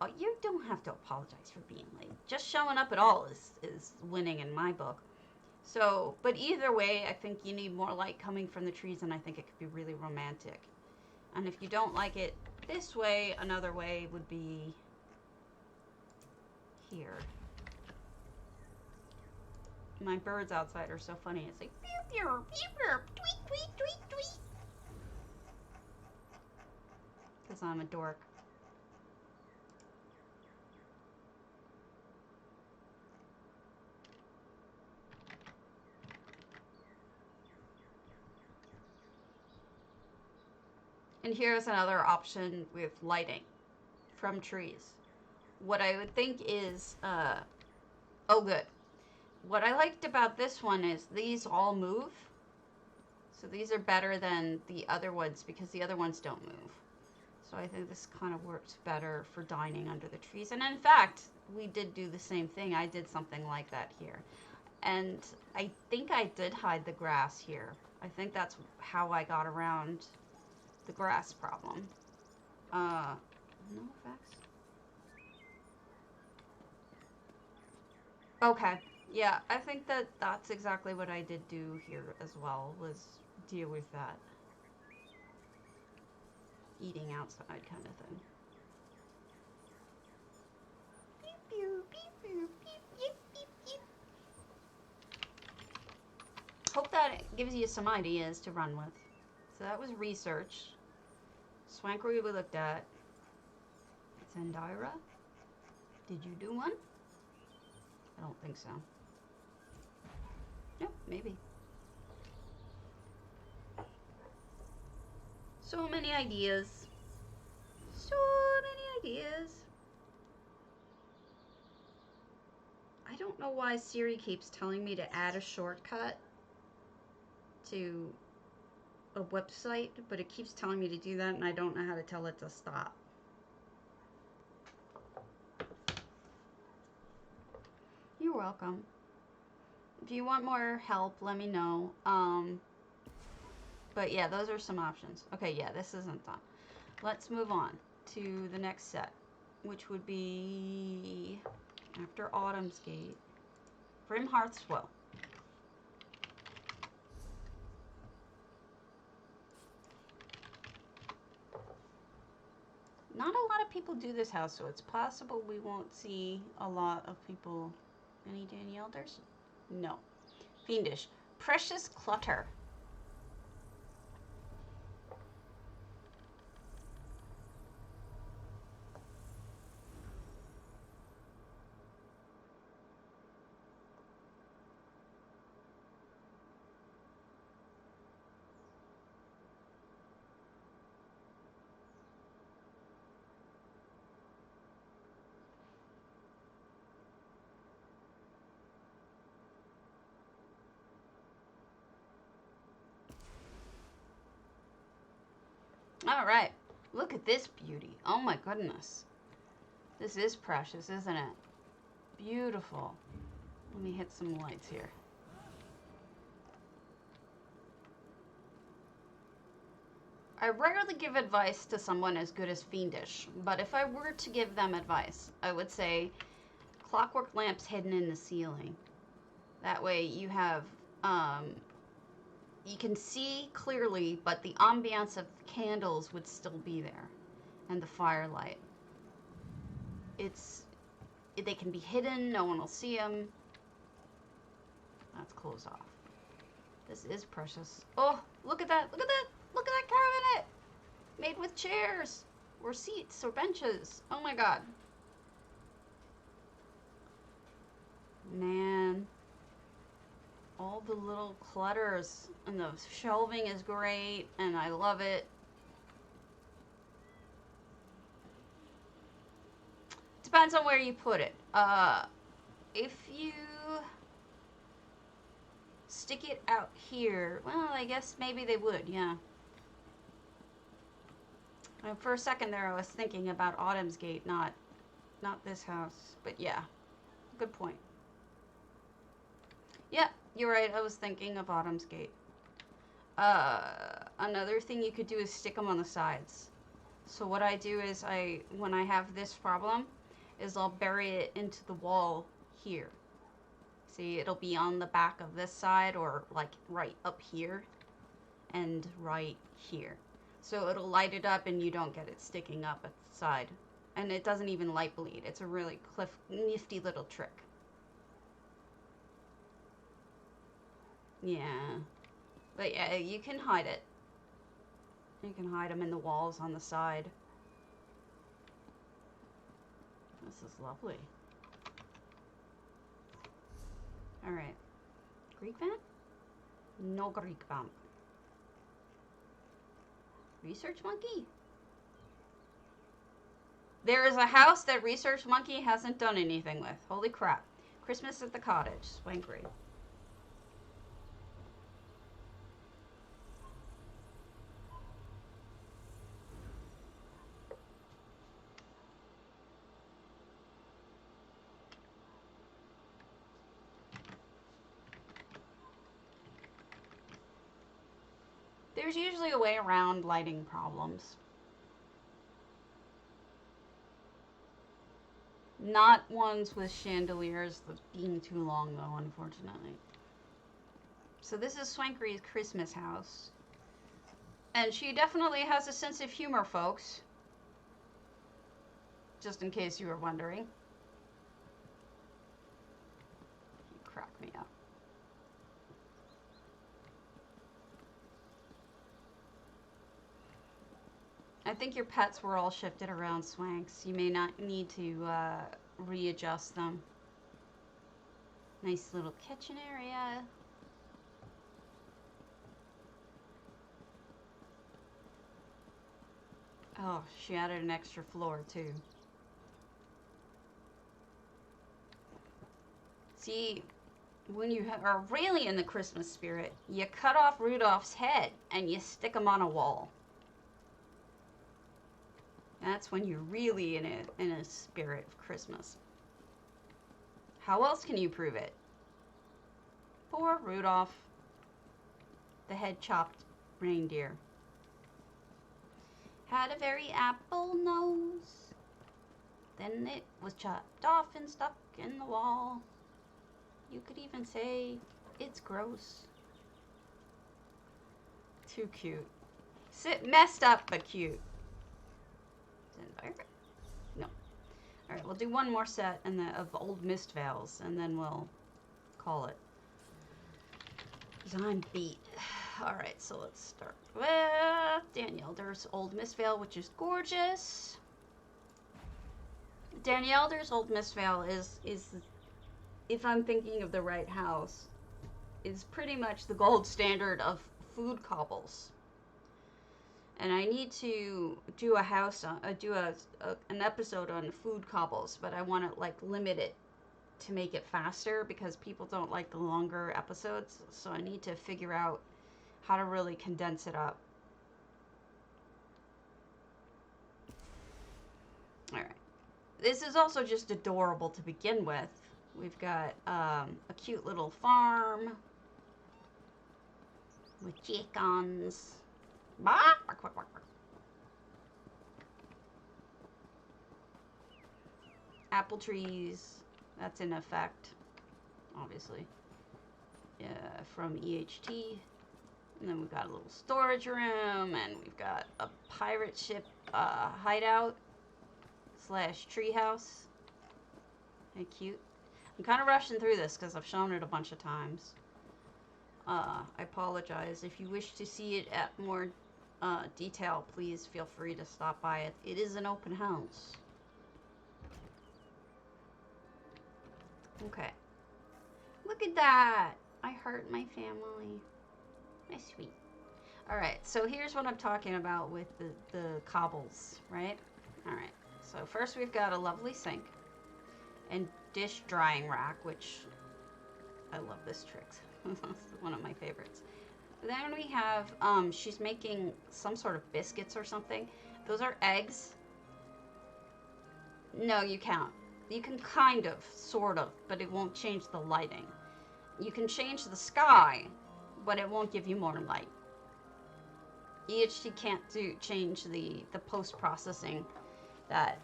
Oh, you don't have to apologize for being late. Just showing up at all is winning in my book. So, but either way, I think you need more light coming from the trees, and I think it could be really romantic. And if you don't like it this way, another way would be here. My birds outside are so funny. It's like, beep, beep, beep, tweet, tweet, tweet, tweet. Because I'm a dork. And here's another option with lighting from trees. What I would think is, oh good. What I liked about this one is these all move. So these are better than the other ones because the other ones don't move. So I think this kind of works better for dining under the trees. And in fact, we did do the same thing. I did something like that here. And I think I did hide the grass here. I think that's how I got around the grass problem. No effects. Okay. Yeah, I think that's exactly what I did do here as well, was deal with that eating outside kind of thing. Beep, beep, beep, beep, beep, beep, beep, beep. Hope that gives you some ideas to run with. So that was research. Swankery we looked at. Zendira? Did you do one? I don't think so. Nope, maybe. So many ideas. So many ideas. I don't know why Siri keeps telling me to add a shortcut to a website, but it keeps telling me to do that and I don't know how to tell it to stop. You're welcome. If you want more help, let me know. But yeah, those are some options. Okay, yeah, this isn't done. Let's move on to the next set, which would be after Autumn's Gate, Brim Hearthswell. Not a lot of people do this house, so it's possible we won't see a lot of people. Any Danny Elders? No. Fiendish. Precious Clutter. All right. Look at this beauty. Oh my goodness. This is precious, isn't it? Beautiful. Let me hit some lights here. I rarely give advice to someone as good as Fiendish, but if I were to give them advice, I would say clockwork lamps hidden in the ceiling. That way you have, you can see clearly, but the ambiance of candles would still be there, and the firelight. They can be hidden, no one will see them. Let's close off. This is precious. Oh, look at that, look at that, look at that cabinet! Made with chairs, or seats, or benches. Oh my god. Man. All the little clutters, and the shelving is great, and I love it. Depends on where you put it. If you stick it out here, well, I guess maybe they would, yeah. For a second there, I was thinking about Autumn's Gate, not this house. But yeah, good point. Yeah, you're right. I was thinking of Autumn's Gate. Another thing you could do is stick them on the sides. So what I do is when I have this problem, is I'll bury it into the wall here. See, it'll be on the back of this side, or like right up here and right here. So it'll light it up and you don't get it sticking up at the side. And it doesn't even light bleed. It's a really nifty little trick. Yeah. But yeah, you can hide it. You can hide them in the walls on the side. This is lovely. Alright. Greek vamp? No Greek vamp. Research monkey? There is a house that Research Monkey hasn't done anything with. Holy crap. Christmas at the Cottage. Swankery. There's usually a way around lighting problems. Not ones with chandeliers being too long, though, unfortunately. So this is Swankery's Christmas house. And she definitely has a sense of humor, folks. Just in case you were wondering. You crack me up. I think your pets were all shifted around, Swanks. You may not need to readjust them. Nice little kitchen area. Oh, she added an extra floor too. See, when you are really in the Christmas spirit, you cut off Rudolph's head and you stick him on a wall. That's when you're really in a spirit of Christmas. How else can you prove it? Poor Rudolph, the head chopped reindeer. Had a very apple nose. Then it was chopped off and stuck in the wall. You could even say it's gross. Too cute. Messed up but cute. No. Alright, we'll do one more set of old mist veils and then we'll call it. Because I'm beat. Alright, so let's start with Danielle. There's Old Mist Veil, which is gorgeous. Danielle, there's Old Mist Veil is, if I'm thinking of the right house, is pretty much the gold standard of food cobbles. And I need to do an episode on food cobbles, but I want to like limit it to make it faster because people don't like the longer episodes. So I need to figure out how to really condense it up. All right. This is also just adorable to begin with. We've got a cute little farm with chickens. Bark, bark, bark, bark. Apple trees. That's in effect, obviously. Yeah, from EHT. And then we've got a little storage room, and we've got a pirate ship hideout / treehouse. Hey, cute. I'm kind of rushing through this because I've shown it a bunch of times. I apologize. If you wish to see it at more detail, please feel free to stop by it. It is an open house. Okay. Look at that. I hurt my family. My sweet. Alright, so here's what I'm talking about with the cobbles, right? Alright, so first we've got a lovely sink and dish drying rack, which I love this trick. It's one of my favorites. Then we have, she's making some sort of biscuits or something. Those are eggs. No, you can't. You can kind of, sort of, but it won't change the lighting. You can change the sky, but it won't give you more light. EHT can't change the post-processing that...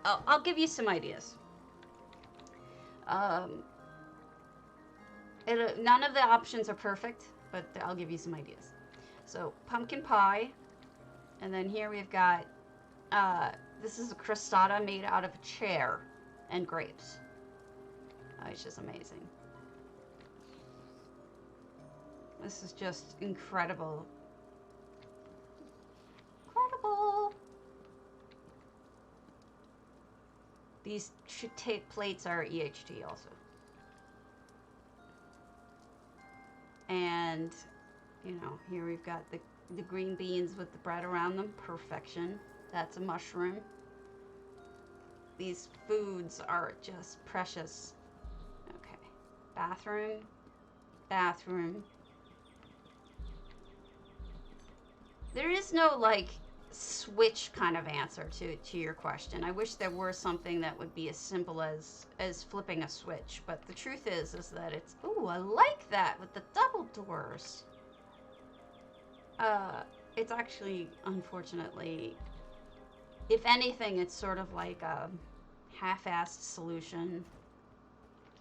Oh, I'll give you some ideas. None of the options are perfect, but I'll give you some ideas. So, pumpkin pie. And then here we've got... this is a crostata made out of a chair and grapes. It's just amazing. This is just incredible. Incredible! These plates are EHT also. And, you know, here we've got the green beans with the bread around them. Perfection. That's a mushroom. These foods are just precious. Okay. Bathroom. Bathroom. There is no, like, switch kind of answer to your question. I wish there were something that would be as simple as flipping a switch. But the truth is that it's... Ooh, I like that with the double doors. It's actually, unfortunately... If anything, it's sort of like a half-assed solution.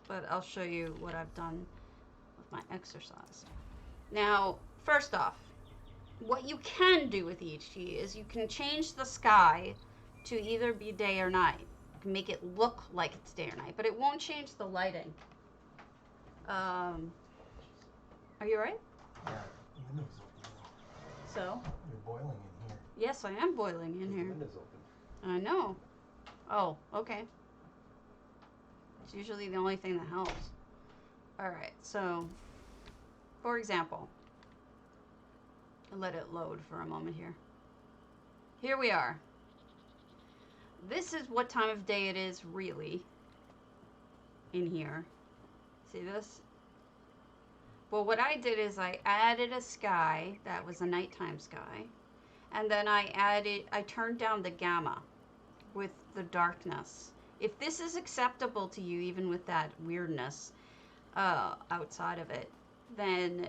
But I'll show you what I've done with my exercise. Now, first off, what you can do with EHT is you can change the sky to either be day or night. You can make it look like it's day or night, but it won't change the lighting. Are you right? Yeah, the window's open now. So? You're boiling in here. Yes, I am boiling in here. The window's open. I know. Oh, okay. It's usually the only thing that helps. Alright, so, for example, I'll let it load for a moment here. Here we are. This is what time of day it is really in here. See this? Well, what I did is I added a sky that was a nighttime sky, and then I turned down the gamma with the darkness. If this is acceptable to you, even with that weirdness outside of it, then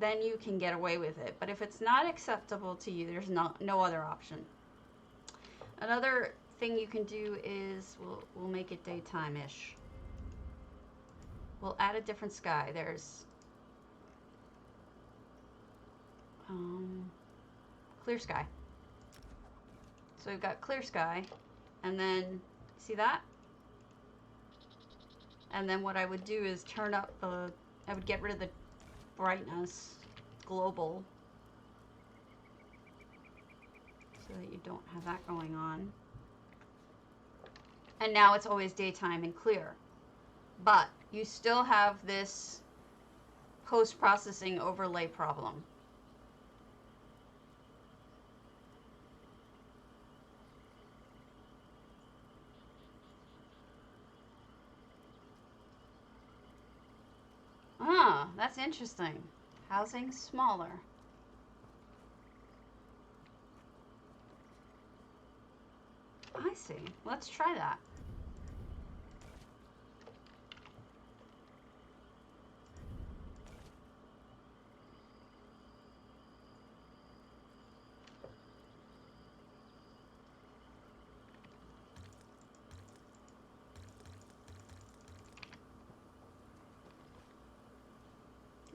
you can get away with it. But if it's not acceptable to you, there's no other option. Another thing you can do is we'll make it daytime-ish. We'll add a different sky. There's clear sky. So we've got clear sky, and then see that? And then what I would do is turn up I would get rid of the brightness, global, so that you don't have that going on. And now it's always daytime and clear. But you still have this post-processing overlay problem. Ah, that's interesting. Housing smaller. I see. Let's try that.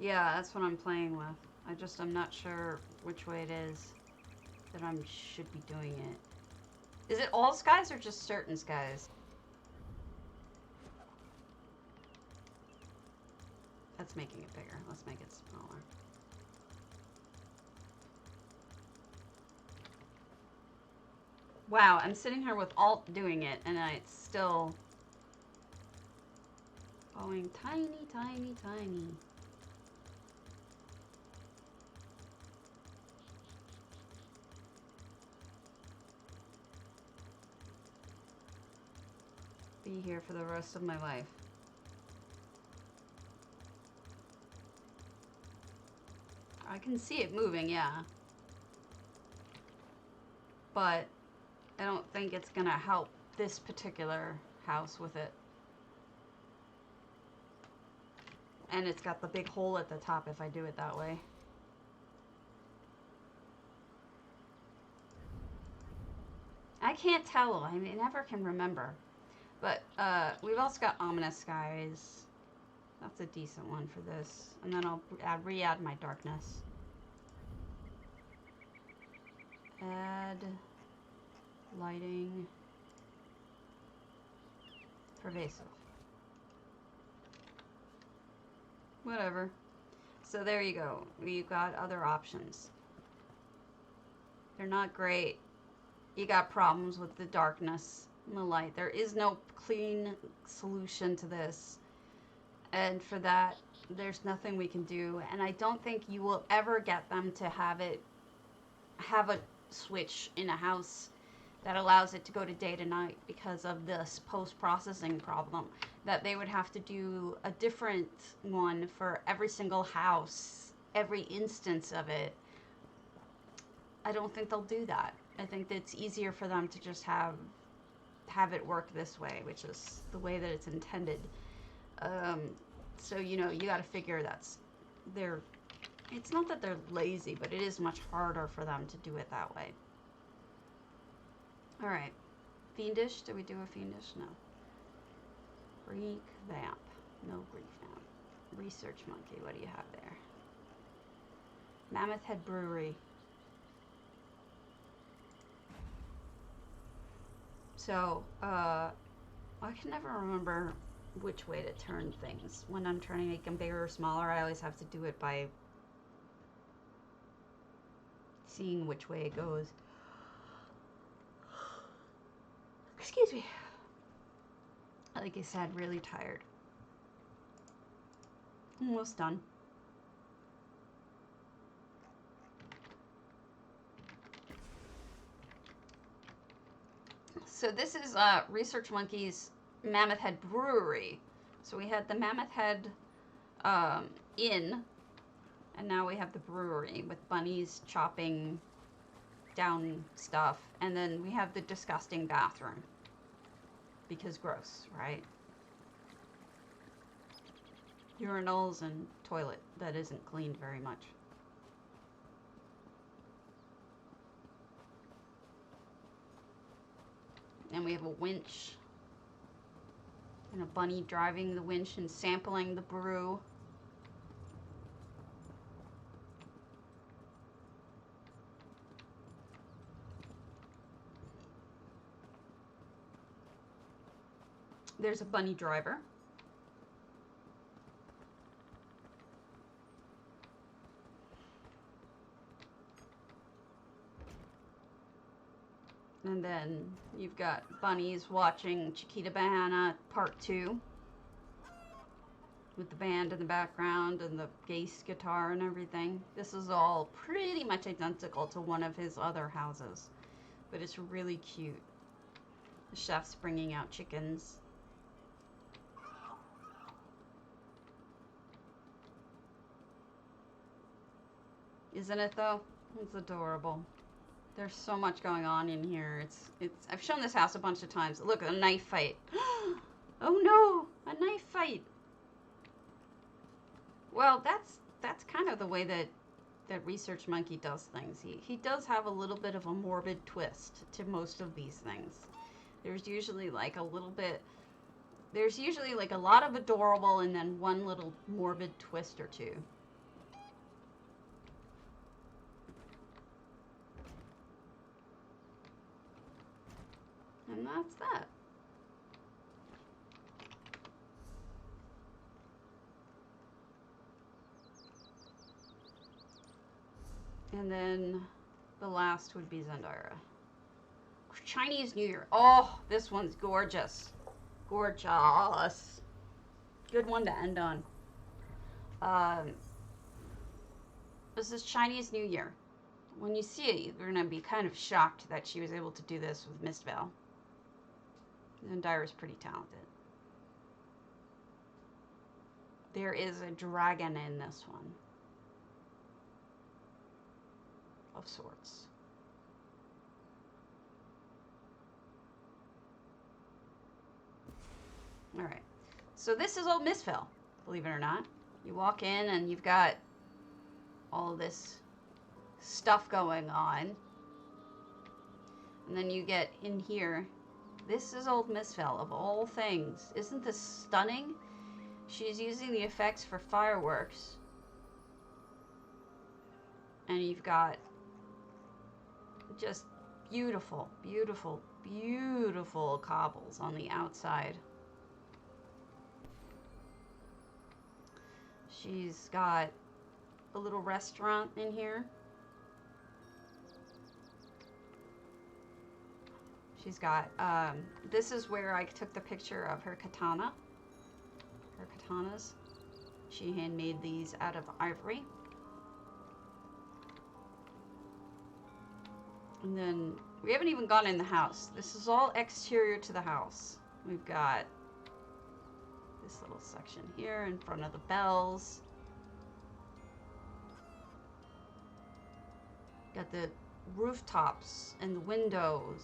Yeah, that's what I'm playing with. I'm not sure which way it is that I should be doing it. Is it all skies or just certain skies? That's making it bigger. Let's make it smaller. Wow, I'm sitting here with Alt doing it, and it's still going tiny, tiny, tiny. Be here for the rest of my life. I can see it moving, yeah. But I don't think it's gonna help this particular house with it. And it's got the big hole at the top if I do it that way. I can't tell. I never can remember. But we've also got ominous skies. That's a decent one for this. And then I'll re-add my darkness. Add lighting. Pervasive. Whatever. So there you go. We've got other options. They're not great. You got problems with the darkness and the light. There is no clean solution to this. And for that, there's nothing we can do. And I don't think you will ever get them to have a switch in a house that allows it to go to day to night because of this post-processing problem. That they would have to do a different one for every single house, every instance of it. I don't think they'll do that. I think that it's easier for them to just have it work this way, which is the way that it's intended. So, you know, you got to figure it's not that they're lazy, but it is much harder for them to do it that way. All right. Fiendish, did we do a fiendish? No. Greek vamp. No Greek vamp. Research monkey, what do you have there? Mammoth Head Brewery. So, I can never remember which way to turn things. When I'm trying to make them bigger or smaller, I always have to do it by seeing which way it goes. Excuse me. Like I said, really tired. Almost done. So this is Research Monkey's Mammoth Head Brewery. So we had the Mammoth Head Inn, and now we have the brewery with bunnies chopping down stuff. And then we have the disgusting bathroom. Because gross, right? Urinals and toilet that isn't cleaned very much. And we have a winch. And a bunny driving the winch and sampling the brew. There's a bunny driver. And then you've got bunnies watching Chiquita Banana Part 2 with the band in the background and the bass guitar and everything. This is all pretty much identical to one of his other houses, but it's really cute. The chef's bringing out chickens. Isn't it though? It's adorable. There's so much going on in here. It's I've shown this house a bunch of times. Look, a knife fight. Oh no, a knife fight. Well, that's kind of the way that Research Monkey does things. He does have a little bit of a morbid twist to most of these things. There's usually like a little bit, there's usually like a lot of adorable and then one little morbid twist or two. And that's that. And then the last would be Zendara. Chinese New Year. Oh, this one's gorgeous. Gorgeous. Good one to end on. This is Chinese New Year. When you see it, you're going to be kind of shocked that she was able to do this with Mistvale. Zendara's pretty talented. There is a dragon in this one. Of sorts. Alright. So this is old Mistvale, believe it or not. You walk in and you've got all of this stuff going on. And then you get in here. This is old Mistvale, of all things. Isn't this stunning? She's using the effects for fireworks. And you've got just beautiful, beautiful, beautiful cobbles on the outside. She's got a little restaurant in here. She's got, this is where I took the picture of her katana. Her katanas. She handmade these out of ivory. And then, we haven't even gone in the house. This is all exterior to the house. We've got this little section here in front of the bells. Got the rooftops and the windows.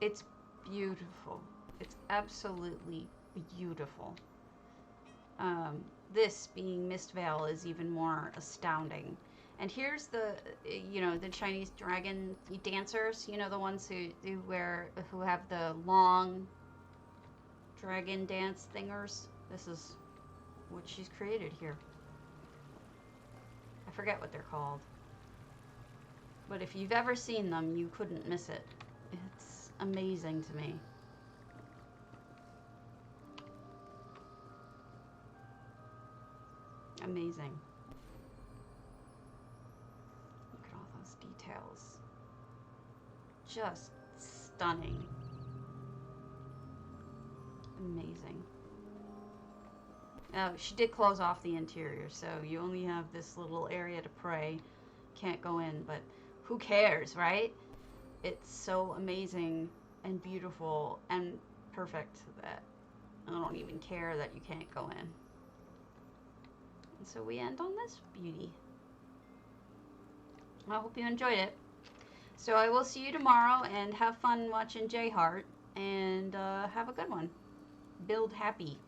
It's beautiful. It's absolutely beautiful. This being Mistvale is even more astounding. And here's the, the Chinese dragon dancers. You know, the ones who have the long dragon dance thingers This is what she's created here. I forget what they're called. But if you've ever seen them, you couldn't miss it. It's amazing to me. Amazing. Look at all those details. Just stunning. Amazing. Now, she did close off the interior, so you only have this little area to pray. Can't go in, but who cares, right? It's so amazing and beautiful and perfect that I don't even care that you can't go in. And so we end on this beauty. I hope you enjoyed it. So I will see you tomorrow, and have fun watching J Heart, and have a good one. Build happy.